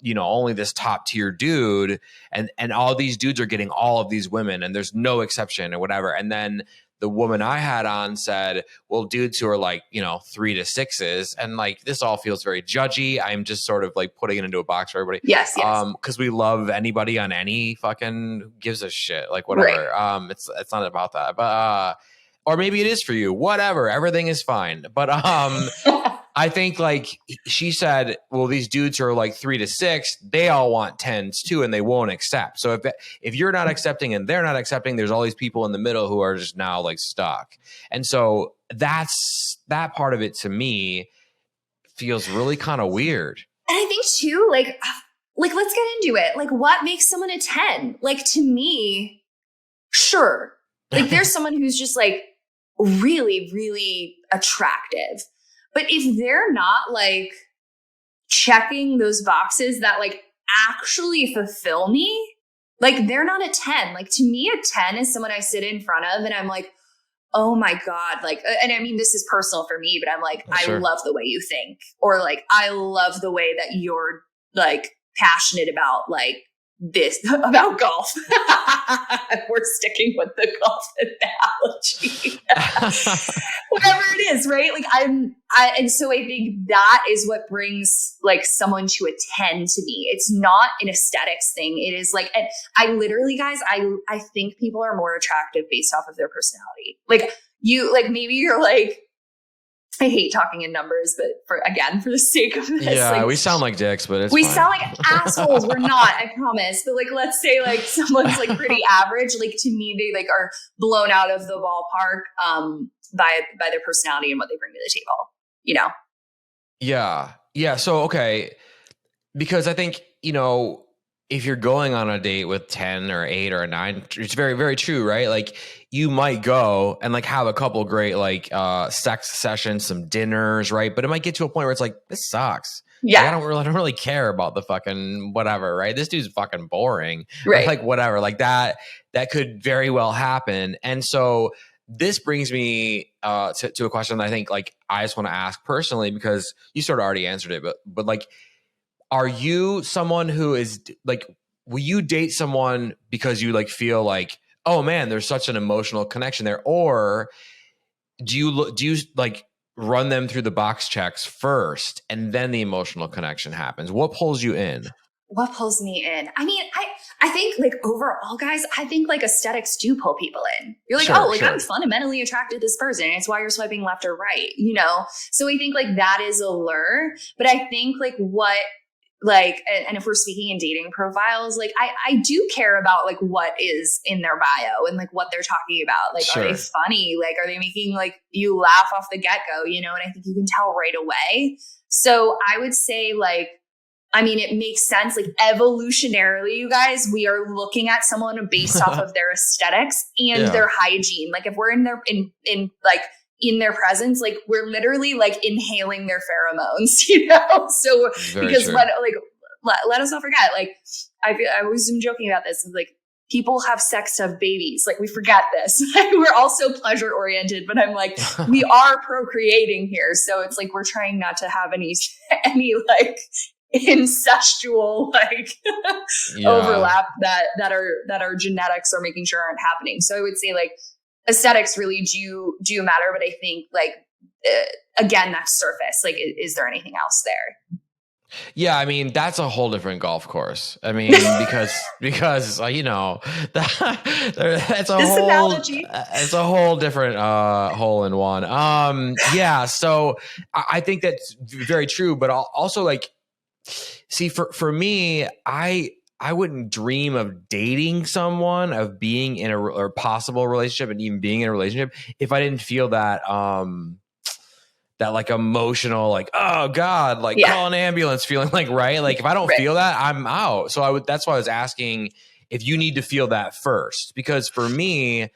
you know, only this top tier dude and all these dudes are getting all of these women and there's no exception or whatever. And then the woman I had on said, well, dudes who are like, you know, 3 to 6s. And like, this all feels very judgy. I'm just sort of like putting it into a box for everybody. Yes. Cause we love anybody on any fucking who gives a shit, like whatever. Right. It's not about that, but, or maybe it is for you, whatever, everything is fine. But, I think like she said, well, these dudes are like 3 to 6, they all want 10s too, and they won't accept. So if you're not accepting and they're not accepting, there's all these people in the middle who are just now like stuck. And so that part of it to me feels really kind of weird. And I think too, like let's get into it. Like what makes someone a 10? Like to me, sure. Like there's someone who's just like really, really attractive. But if they're not like checking those boxes that like actually fulfill me, like they're not a 10. Like to me, a 10 is someone I sit in front of and I'm like, oh my God. Like, and I mean, this is personal for me, but I'm like, I love the way you think, or like, I love the way that you're like passionate about like this, about golf. We're sticking with the golf analogy. Whatever it is, right? Like and so I think that is what brings like someone to a 10 to me. It's not an aesthetics thing. It is like, and I literally, guys, I think people are more attractive based off of their personality. Like you, like maybe you're like, I hate talking in numbers, but for the sake of this. Yeah, like, we sound like dicks, but we fine. sound like assholes. We're not, I promise. But like, let's say like someone's like pretty average. Like to me, they like are blown out of the ballpark by their personality and what they bring to the table, you know? Yeah. So, okay. Because I think, you know, if you're going on a date with 10 or 8 or a 9, it's very, very true, right? Like you might go and like have a couple great like sex sessions, some dinners, right? But it might get to a point where it's like, this sucks. Yeah. Like, I don't really care about the fucking whatever, right? This dude's fucking boring. Right. Like whatever, like that could very well happen. And so this brings me to a question that I think like I just want to ask personally, because you sort of already answered it, but like, are you someone who is like, will you date someone because you like feel like, oh man, there's such an emotional connection there? Or do you like run them through the box checks first and then the emotional connection happens? What pulls you in? What pulls me in? I mean, I think like overall, guys, I think like aesthetics do pull people in. You're like, I'm fundamentally attracted to this person. It's why you're swiping left or right, you know? So I think like that is a lure. But I think like and if we're speaking in dating profiles, like I do care about like what is in their bio and like what they're talking about. Like, Are they funny? Like, are they making like you laugh off the get-go, you know? And I think you can tell right away. So I would say like, I mean, it makes sense. Like evolutionarily, you guys, we are looking at someone based off of their aesthetics and their hygiene. Like if we're in their presence, like we're literally like inhaling their pheromones, you know? So because let us not forget, like I always am joking about this. Like people have sex to have babies. Like we forget this. We're also pleasure oriented, but I'm like, we are procreating here. So it's like, we're trying not to have any like incestual overlap that our genetics are making sure aren't happening. So I would say like aesthetics really do matter, but I think like again, that's surface. Like, is there anything else there? Yeah, I mean that's a whole different golf course. I mean because you know that's it's a whole different hole in one. Yeah, so I think that's very true, but also like. See, for me, I wouldn't dream of dating someone, of being in a possible relationship, and even being in a relationship if I didn't feel that that like emotional, like, oh God, like call an ambulance feeling, like, right? Like if I don't feel that, I'm out. So that's why I was asking if you need to feel that first, because for me,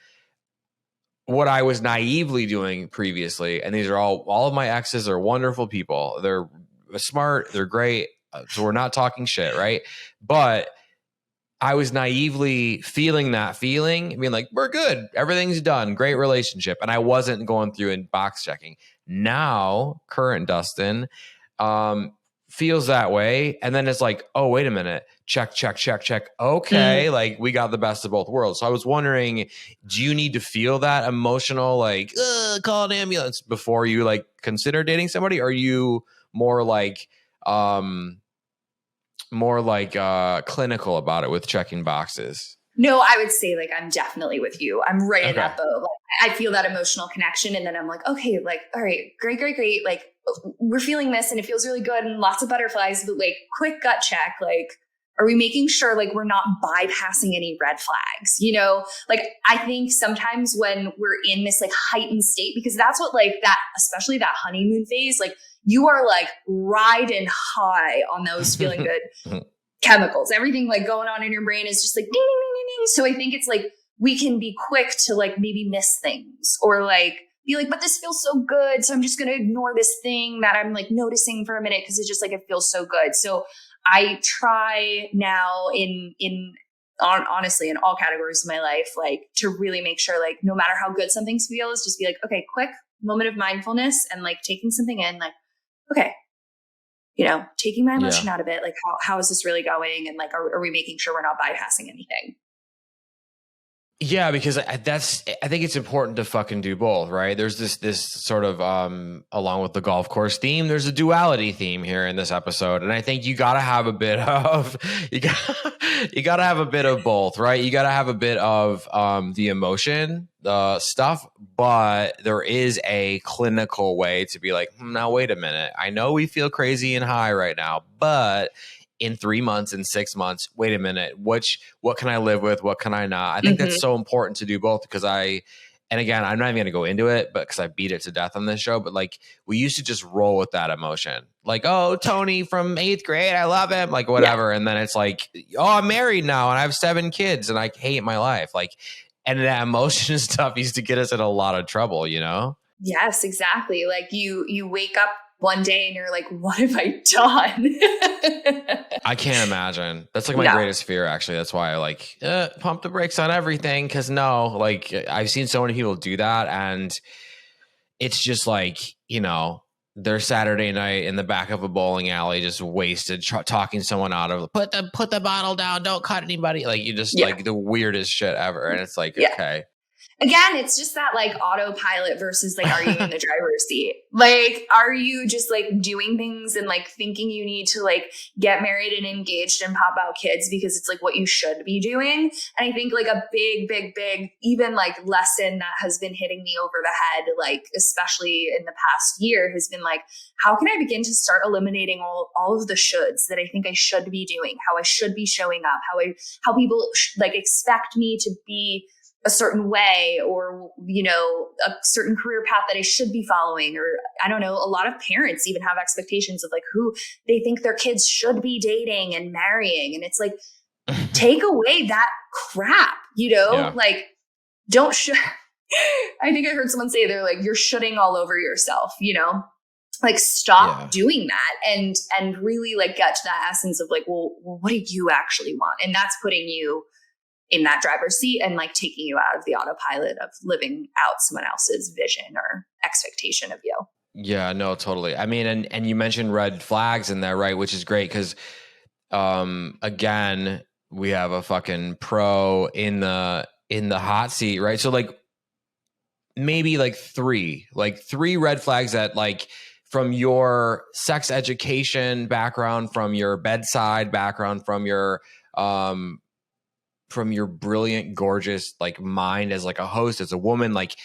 what I was naively doing previously, and these are all of my exes are wonderful people. They're smart, they're great. So we're not talking shit, right? But I was naively feeling that feeling, being like, we're good. Everything's done. Great relationship. And I wasn't going through and box checking. Now, current Dustin feels that way. And then it's like, oh, wait a minute. Check. Okay. Like we got the best of both worlds. So I was wondering, do you need to feel that emotional, like, call an ambulance before you like consider dating somebody? Or are you more like clinical about it with checking boxes? No, I would say like I'm definitely with you. I'm right in that boat. Like, I feel that emotional connection, and then I'm like, okay, like, all right, great. Like we're feeling this, and it feels really good, and lots of butterflies. But like, quick gut check. Like, are we making sure like we're not bypassing any red flags? You know, like I think sometimes when we're in this like heightened state, because that's what like that, especially that honeymoon phase, like. You are like riding high on those feeling good chemicals. Everything like going on in your brain is just like ding, ding, ding, ding, ding. So I think it's like we can be quick to like maybe miss things or like be like, but this feels so good. So I'm just going to ignore this thing that I'm like noticing for a minute because it's just like it feels so good. So I try now honestly in all categories of my life, like to really make sure like no matter how good something feels, just be like, okay, quick moment of mindfulness and like taking something in, like, okay, you know, taking my emotion out of it. Like, how is this really going? And like, are we making sure we're not bypassing anything? Yeah, because I think it's important to fucking do both, right? There's this sort of, along with the golf course theme, there's a duality theme here in this episode. And I think you got to have a bit of, you got to have a bit of both, right? You got to have a bit of, the emotion, the stuff, but there is a clinical way to be like, now, wait a minute. I know we feel crazy and high right now, but in 3 months, in 6 months, wait a minute, what can I live with? What can I not? I think that's so important to do both because and again, I'm not even going to go into it, but because I beat it to death on this show, but like we used to just roll with that emotion. Like, oh, Tony from 8th grade, I love him, like whatever. Yeah. And then it's like, oh, I'm married now and I have 7 kids and I hate my life. Like, and that emotion stuff used to get us in a lot of trouble, you know? Yes, exactly. Like you wake up one day and you're like, what have I done? I can't imagine. That's like my greatest fear, actually. That's why I like pump the brakes on everything. Cause like I've seen so many people do that. And it's just like, you know, their Saturday night in the back of a bowling alley, just wasted talking someone out of put the bottle down. Don't cut anybody. Like you just like the weirdest shit ever. And it's like, okay. again, it's just that like autopilot versus like, are you in the driver's seat? Like, are you just like doing things and like thinking you need to like get married and engaged and pop out kids because it's like what you should be doing? And I think like a big, even like lesson that has been hitting me over the head, like especially in the past year, has been like, how can I begin to start eliminating all of the shoulds that I think I should be doing, how I should be showing up, how people like expect me to be a certain way, or, you know, a certain career path that I should be following, or I don't know, a lot of parents even have expectations of like who they think their kids should be dating and marrying. And it's like, take away that crap, you know, like don't I think I heard someone say, they're like, you're shoulding all over yourself, you know, like stop doing that and really like get to that essence of like, well, what do you actually want? And that's putting you in that driver's seat and like taking you out of the autopilot of living out someone else's vision or expectation of you. Yeah, no, totally. I mean, and you mentioned red flags in there, right? Which is great because, again, we have a fucking pro in the hot seat, right? So like maybe like three red flags that like from your sex education background, from your bedside background, from your brilliant, gorgeous, like mind as like a host, as a woman, like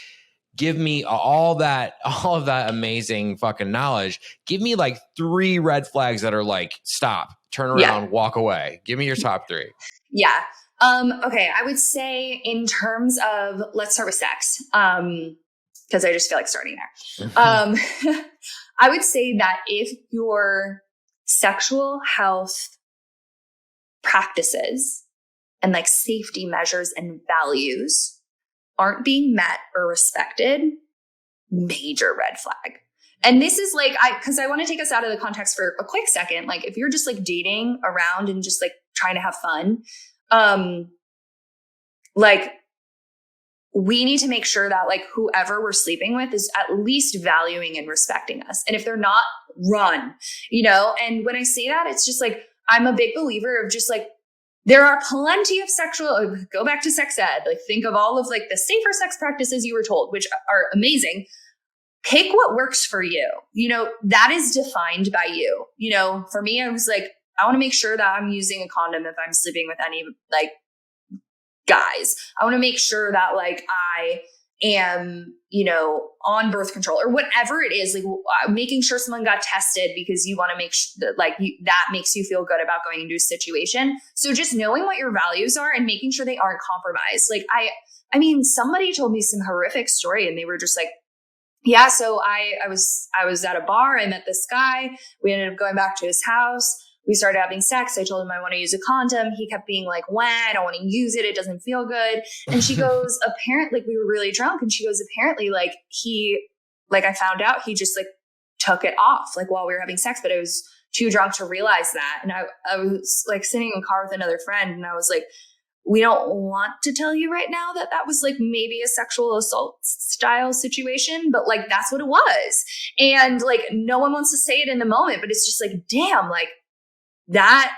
give me all of that amazing fucking knowledge. Give me like 3 red flags that are like, stop, turn around, walk away. Give me your top 3. Yeah. Okay. I would say in terms of, let's start with sex. Cause I just feel like starting there. I would say that if your sexual health practices and like safety measures and values aren't being met or respected, major red flag. And this is like, cause I want to take us out of the context for a quick second. Like if you're just like dating around and just like trying to have fun, like we need to make sure that like whoever we're sleeping with is at least valuing and respecting us. And if they're not, run, you know? And when I say that, it's just like, I'm a big believer of just like, there are plenty of go back to sex ed, like think of all of like the safer sex practices you were told, which are amazing. Pick what works for you. You know, that is defined by you. You know, for me, I was like, I want to make sure that I'm using a condom if I'm sleeping with any like guys. I want to make sure that like I am, you know, on birth control or whatever it is, like making sure someone got tested because you want to make sure that like that makes you feel good about going into a situation. So just knowing what your values are and making sure they aren't compromised. Like I mean, somebody told me some horrific story and they were just like, yeah, so I was at a bar. I met this guy. We ended up going back to his house. We started having sex. I told him I want to use a condom. He kept being like, when? I don't want to use it. It doesn't feel good. And she goes, apparently, like we were really drunk. And she goes, apparently, like I found out he just like took it off like while we were having sex, but I was too drunk to realize that. And I was like sitting in a car with another friend and I was like, we don't want to tell you right now that was like maybe a sexual assault style situation, but like that's what it was. And like no one wants to say it in the moment, but it's just like, damn, like that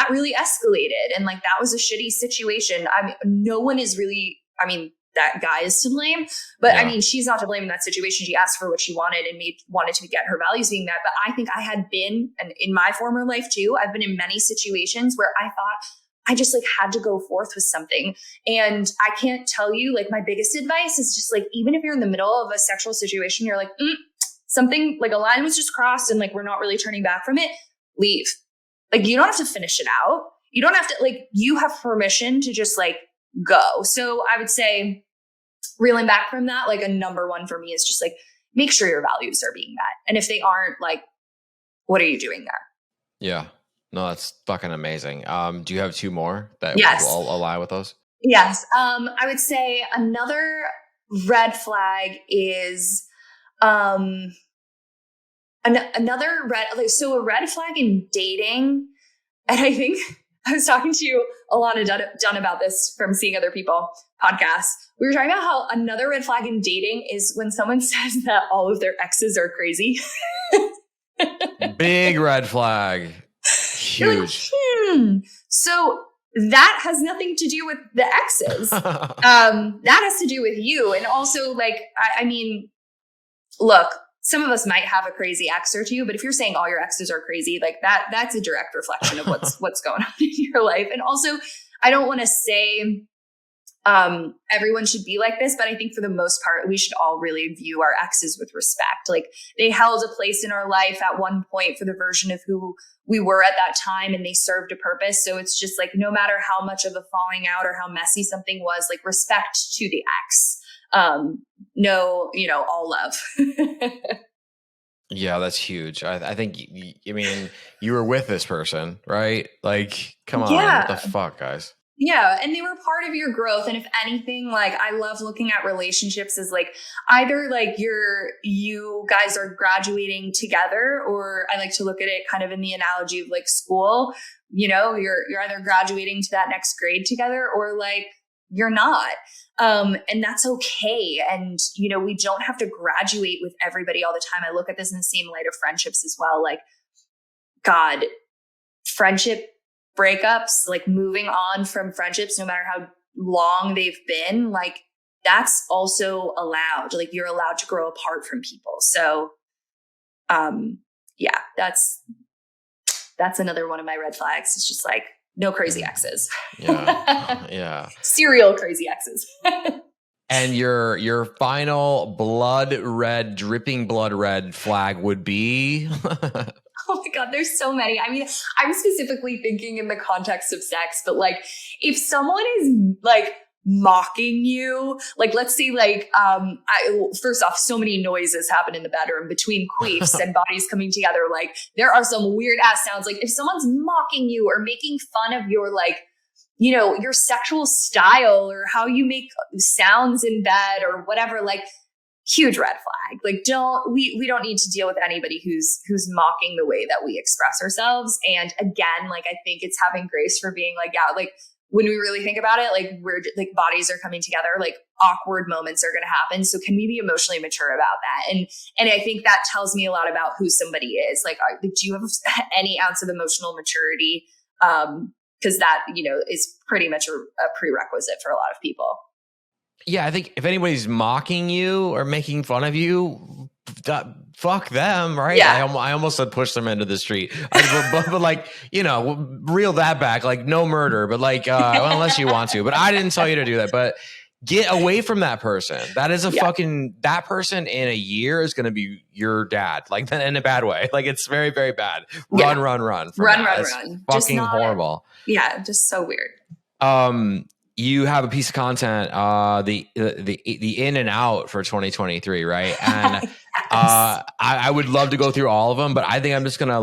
really escalated. And like, that was a shitty situation. I mean, no one is really, I mean, that guy is to blame, but I mean, she's not to blame in that situation. She asked for what she wanted and wanted to get her values being met. But I think I had been, and in my former life too, I've been in many situations where I thought I just like had to go forth with something. And I can't tell you, like my biggest advice is just like, even if you're in the middle of a sexual situation, you're like, something like a line was just crossed and like, we're not really turning back from it, leave. Like, you don't have to finish it out. You don't have to, like, you have permission to just like go. So I would say reeling back from that, like a number one for me is just like, make sure your values are being met. And if they aren't, like, what are you doing there? Yeah, no, that's fucking amazing. Do you have 2 more that will align with those? Yes. I would say another red flag is, another a red flag in dating, and I think I was talking to Alana Dunn about this from Seeing Other People podcast. We were talking about how another red flag in dating is when someone says that all of their exes are crazy. Big red flag. Huge. Like, So that has nothing to do with the exes. That has to do with you. And also like, I mean, look, some of us might have a crazy ex or two, but if you're saying all your exes are crazy, like that's a direct reflection of what's going on in your life. And also, I don't want to say everyone should be like this, but I think for the most part, we should all really view our exes with respect. Like they held a place in our life at one point for the version of who we were at that time, and they served a purpose. So it's just like, no matter how much of a falling out or how messy something was, like respect to the ex. No, all love. Yeah, that's huge. I think, I mean, you were with this person, right? Like, come on, what the fuck, guys? Yeah. And they were part of your growth. And if anything, like I love looking at relationships as like either like you guys are graduating together, or I like to look at it kind of in the analogy of like school, you're either graduating to that next grade together or like you're not. And that's okay. And, we don't have to graduate with everybody all the time. I look at this in the same light of friendships as well. Like, God, friendship breakups, like moving on from friendships, no matter how long they've been, like that's also allowed. Like you're allowed to grow apart from people. So, yeah, that's another one of my red flags. It's just like no crazy exes. Yeah. Yeah. Serial crazy exes. And your final dripping blood red flag would be? Oh my God, there's so many. I mean, I'm specifically thinking in the context of sex, but like if someone is like mocking you, like let's say like, first off, so many noises happen in the bedroom between queefs and bodies coming together. Like there are some weird ass sounds. Like if someone's mocking you or making fun of your like, your sexual style or how you make sounds in bed or whatever, like huge red flag. Like we don't need to deal with anybody who's mocking the way that we express ourselves. And again, like I think it's having grace for being like, yeah, like when we really think about it, like we're like bodies are coming together, like awkward moments are going to happen. So can we be emotionally mature about that? And I think that tells me a lot about who somebody is. Like, do you have any ounce of emotional maturity? Because that, is pretty much a prerequisite for a lot of people. Yeah, I think if anybody's mocking you or making fun of you, fuck them, right? Yeah. I almost said push them into the street. But like, reel that back, like no murder, but like, unless you want to. But I didn't tell you to do that. But get away from that person. That is that person in a year is going to be your dad, like in a bad way. Like it's very, very bad. Run. Run. Fucking just horrible. Just so weird. You have a piece of content, the in and out for 2023, right? And Yes. I would love to go through all of them, but I think I'm just gonna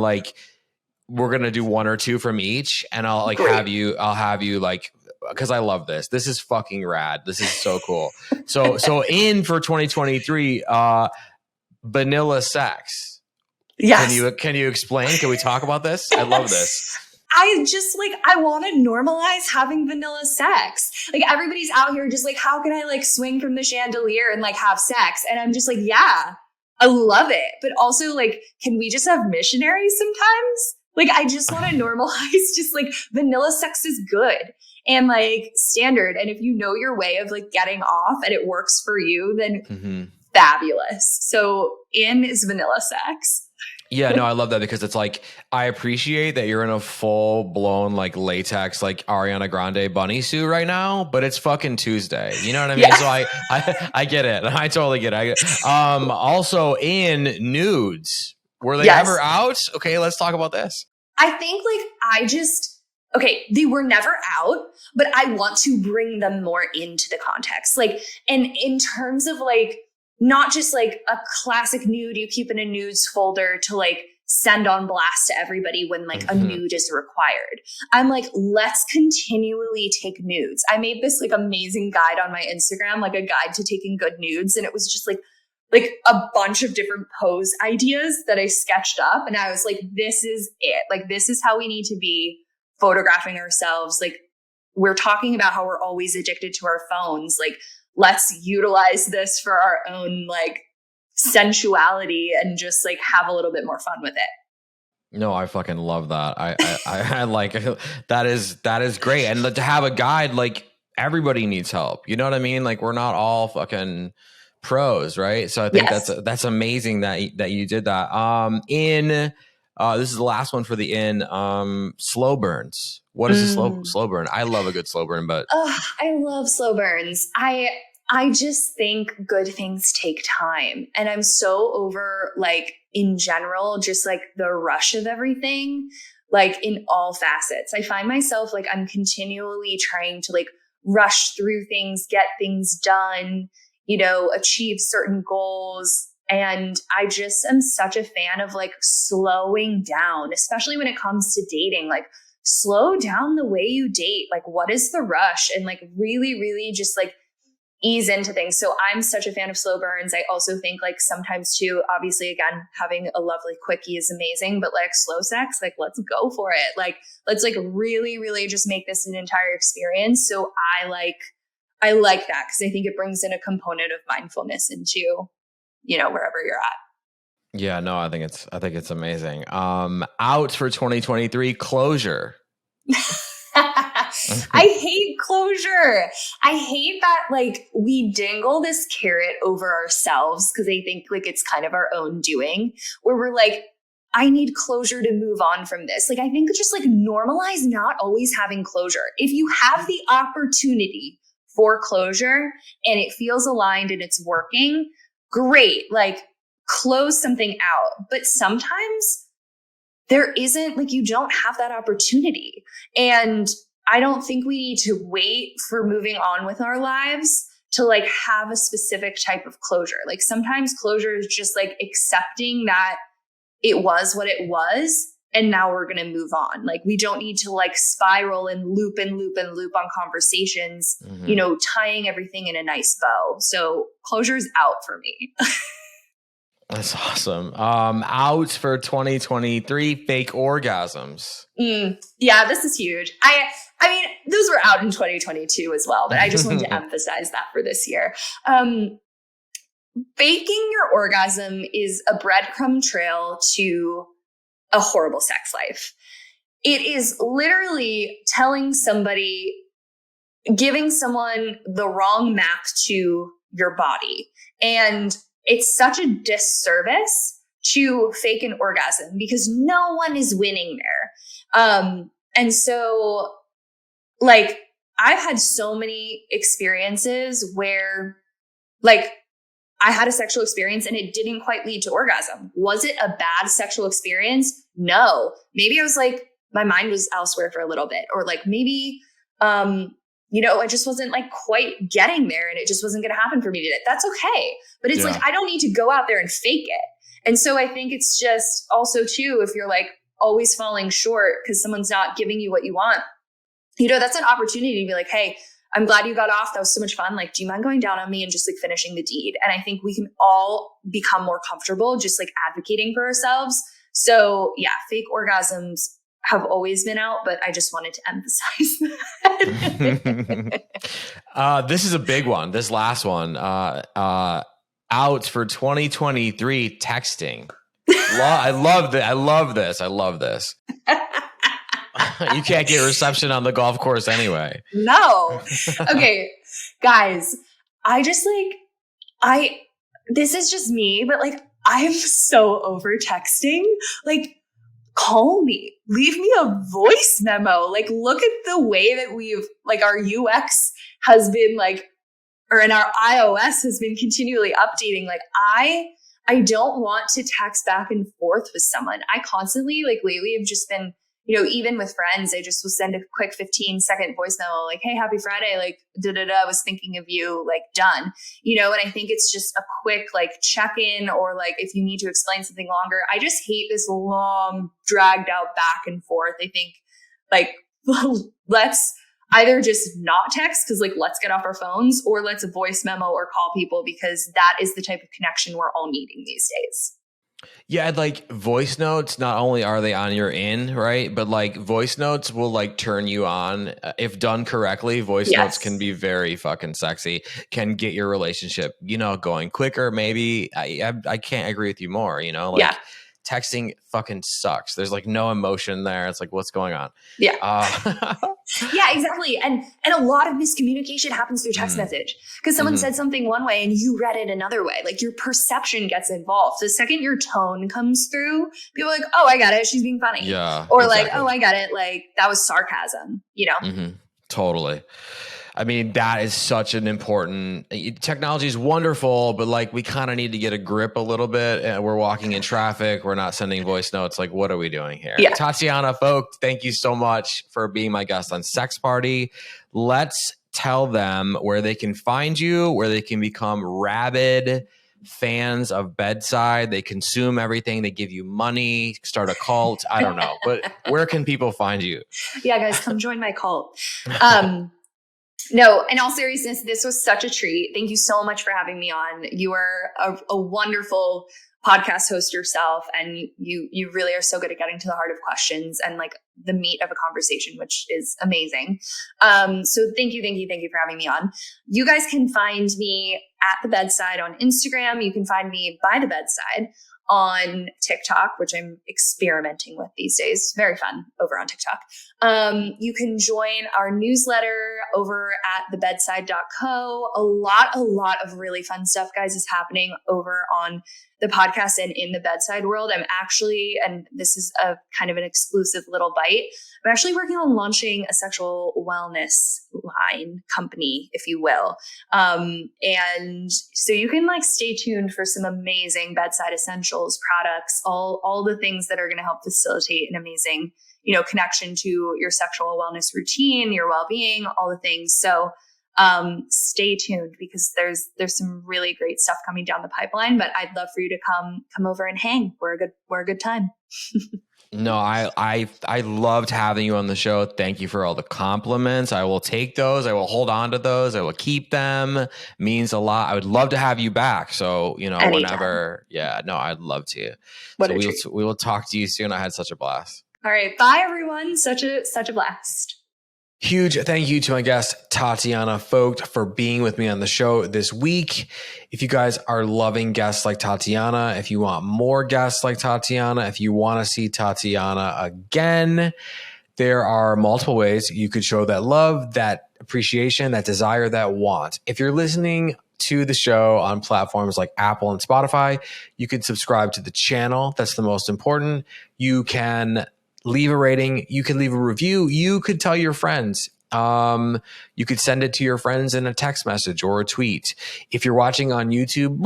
we're gonna do one or two from each, and I'll have you like, because I love this. This is fucking rad. This is so cool. So in for 2023, vanilla sex. Yes. Can you explain? Can we talk about this? I love this. I just I want to normalize having vanilla sex. Like everybody's out here just like, how can I like swing from the chandelier and like have sex? And I'm just like, yeah, I love it. But also like, can we just have missionaries sometimes? Like, I just want to normalize just like vanilla sex is good and like standard. And if you know your way of like getting off and it works for you, then fabulous. So in is vanilla sex. Yeah, no, I love that because it's like, I appreciate that you're in a full blown like latex, like Ariana Grande bunny suit right now, but it's fucking Tuesday. You know what I mean? Yeah. So I get it. I totally get it. Also in nudes, were they ever out? Okay, let's talk about this. I think they were never out, but I want to bring them more into the context. Like, and in terms of like, not just like a classic nude you keep in a nudes folder to like send on blast to everybody when like a nude is required. I'm like, let's continually take nudes. I made this like amazing guide on my Instagram, like a guide to taking good nudes. And it was just like a bunch of different pose ideas that I sketched up. And I was like, this is it. Like, this is how we need to be photographing ourselves. Like, we're talking about how we're always addicted to our phones. Like, let's utilize this for our own like sensuality and just like have a little bit more fun with it. No, I fucking love that. I like that is great. And to have a guide, like everybody needs help. You know what I mean? Like we're not all fucking pros, right? So I think that's amazing that you did that. This is the last one for the slow burns. What is a slow burn? I love a good slow burn, but I love slow burns. I just think good things take time. And I'm so over, like, in general, just like the rush of everything, like in all facets. I find myself like I'm continually trying to like rush through things, get things done, achieve certain goals. And I just am such a fan of like slowing down, especially when it comes to dating. Like, slow down the way you date. Like, what is the rush? And like really, really just like ease into things. So I'm such a fan of slow burns. I also think like sometimes too, obviously, again, having a lovely quickie is amazing, but like slow sex, like let's go for it. Like, let's like really, really just make this an entire experience. So I like that because I think it brings in a component of mindfulness into, wherever you're at. Yeah, no, I think it's amazing. Out for 2023, closure. I hate closure. I hate that like we dangle this carrot over ourselves because I think like it's kind of our own doing where we're like, I need closure to move on from this. Like, I think just like normalize not always having closure. If you have the opportunity for closure and it feels aligned and it's working, great. Like, close something out. But sometimes there isn't, like, you don't have that opportunity. And I don't think we need to wait for moving on with our lives to like have a specific type of closure. Like, sometimes closure is just like accepting that it was what it was and now we're going to move on. Like, we don't need to like spiral and loop on conversations, tying everything in a nice bow. So closure's out for me. That's awesome. Out for 2023, fake orgasms. Yeah, this is huge. I mean, those were out in 2022 as well, but I just wanted to emphasize that for this year. Faking your orgasm is a breadcrumb trail to a horrible sex life. It is literally telling somebody, giving someone the wrong map to your body. And it's such a disservice to fake an orgasm because no one is winning there. And so, like, I've had so many experiences where, like, I had a sexual experience and it didn't quite lead to orgasm. Was it a bad sexual experience? No. Maybe I was like, my mind was elsewhere for a little bit, or like maybe, I just wasn't like quite getting there and it just wasn't going to happen for me today. That's okay. But it's like, I don't need to go out there and fake it. And so I think it's just also too, if you're like always falling short because someone's not giving you what you want, that's an opportunity to be like, hey, I'm glad you got off. That was so much fun. Like, do you mind going down on me and just like finishing the deed? And I think we can all become more comfortable just like advocating for ourselves. So yeah, fake orgasms have always been out, but I just wanted to emphasize that. This is a big one. This last one, out for 2023, texting. I love this. You can't get reception on the golf course anyway. No. Okay, guys, this is just me, but like, I'm so over texting. Like, call me, leave me a voice memo. Like, look at the way that we've, like, our UX has been like, or in our iOS has been continually updating. Like, I don't want to text back and forth with someone. I constantly, like, lately have just been, even with friends, I just will send a quick 15-second voice memo, like, hey, happy Friday, like, I was thinking of you, like, done, and I think it's just a quick, like, check-in, or like, if you need to explain something longer. I just hate this long, dragged out back and forth. I think, like, let's either just not text, because, like, let's get off our phones, or let's voice memo or call people, because that is the type of connection we're all needing these days. Yeah, like voice notes, not only are they on your end, right? But like voice notes will like turn you on. If done correctly, voice notes can be very fucking sexy, can get your relationship, going quicker. Maybe I can't agree with you more, like texting fucking sucks. There's like no emotion there. It's like, what's going on? Yeah. Yeah, exactly. And a lot of miscommunication happens through text message because someone said something one way and you read it another way. Like your perception gets involved. The second your tone comes through, people are like, oh, I got it. She's being funny. Yeah. Or like, oh, I got it. Like that was sarcasm, you know? Mm-hmm. Totally. I mean, that is such an important, technology is wonderful, but like we kind of need to get a grip a little bit. And we're walking in traffic. We're not sending voice notes. Like, what are we doing here? Yeah. Tatiana Fogt, thank you so much for being my guest on Sex Party. Let's tell them where they can find you, where they can become rabid fans of Bedside. They consume everything. They give you money, start a cult. I don't know, but where can people find you? Yeah, guys, come join my cult. No, in all seriousness, this was such a treat. Thank you so much for having me on. You are a wonderful podcast host yourself, and you really are so good at getting to the heart of questions and like the meat of a conversation, which is amazing. So thank you for having me on. You guys can find me at The Bedside on Instagram. You can find me by The Bedside on TikTok, which I'm experimenting with these days. Very fun over on TikTok. You can join our newsletter over at thebedside.co. A lot of really fun stuff, guys, is happening over on the podcast and in the bedside world. I'm actually, and this is a kind of an exclusive little bite, I'm actually working on launching a sexual wellness line company, if you will. And so you can like stay tuned for some amazing bedside essentials products, all the things that are going to help facilitate an amazing, connection to your sexual wellness routine, your well-being, all the things. So stay tuned because there's some really great stuff coming down the pipeline, but I'd love for you to come over and hang. We're a good time. No, I loved having you on the show. Thank you for all the compliments. I will take those. I will hold on to those. I will keep them. Means a lot. I would love to have you back. So, Anytime. Whenever. Yeah, no, I'd love to. We will talk to you soon. I had such a blast. All right. Bye everyone. Such a blast. Huge thank you to my guest, Tatiana Fogt, for being with me on the show this week. If you guys are loving guests like Tatiana, if you want more guests like Tatiana, if you want to see Tatiana again, there are multiple ways you could show that love, that appreciation, that desire, that want. If you're listening to the show on platforms like Apple and Spotify, you can subscribe to the channel. That's the most important. You can leave a rating. You can leave a review. You could tell your friends. You could send it to your friends in a text message or a tweet. If you're watching on YouTube,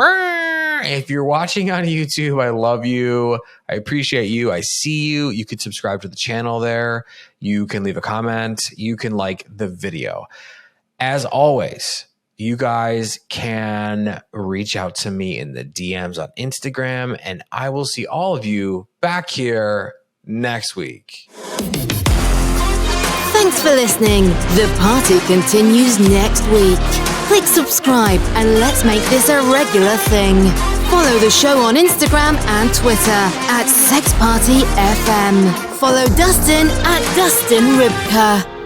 I love you. I appreciate you. I see you. You could subscribe to the channel there. You can leave a comment. You can like the video. As always, you guys can reach out to me in the DMs on Instagram, and I will see all of you back here next week. Thanks for listening. The party continues next week. Click subscribe and let's make this a regular thing. Follow the show on Instagram and Twitter at SexPartyFM. Follow Dustin at Dustin Rybka.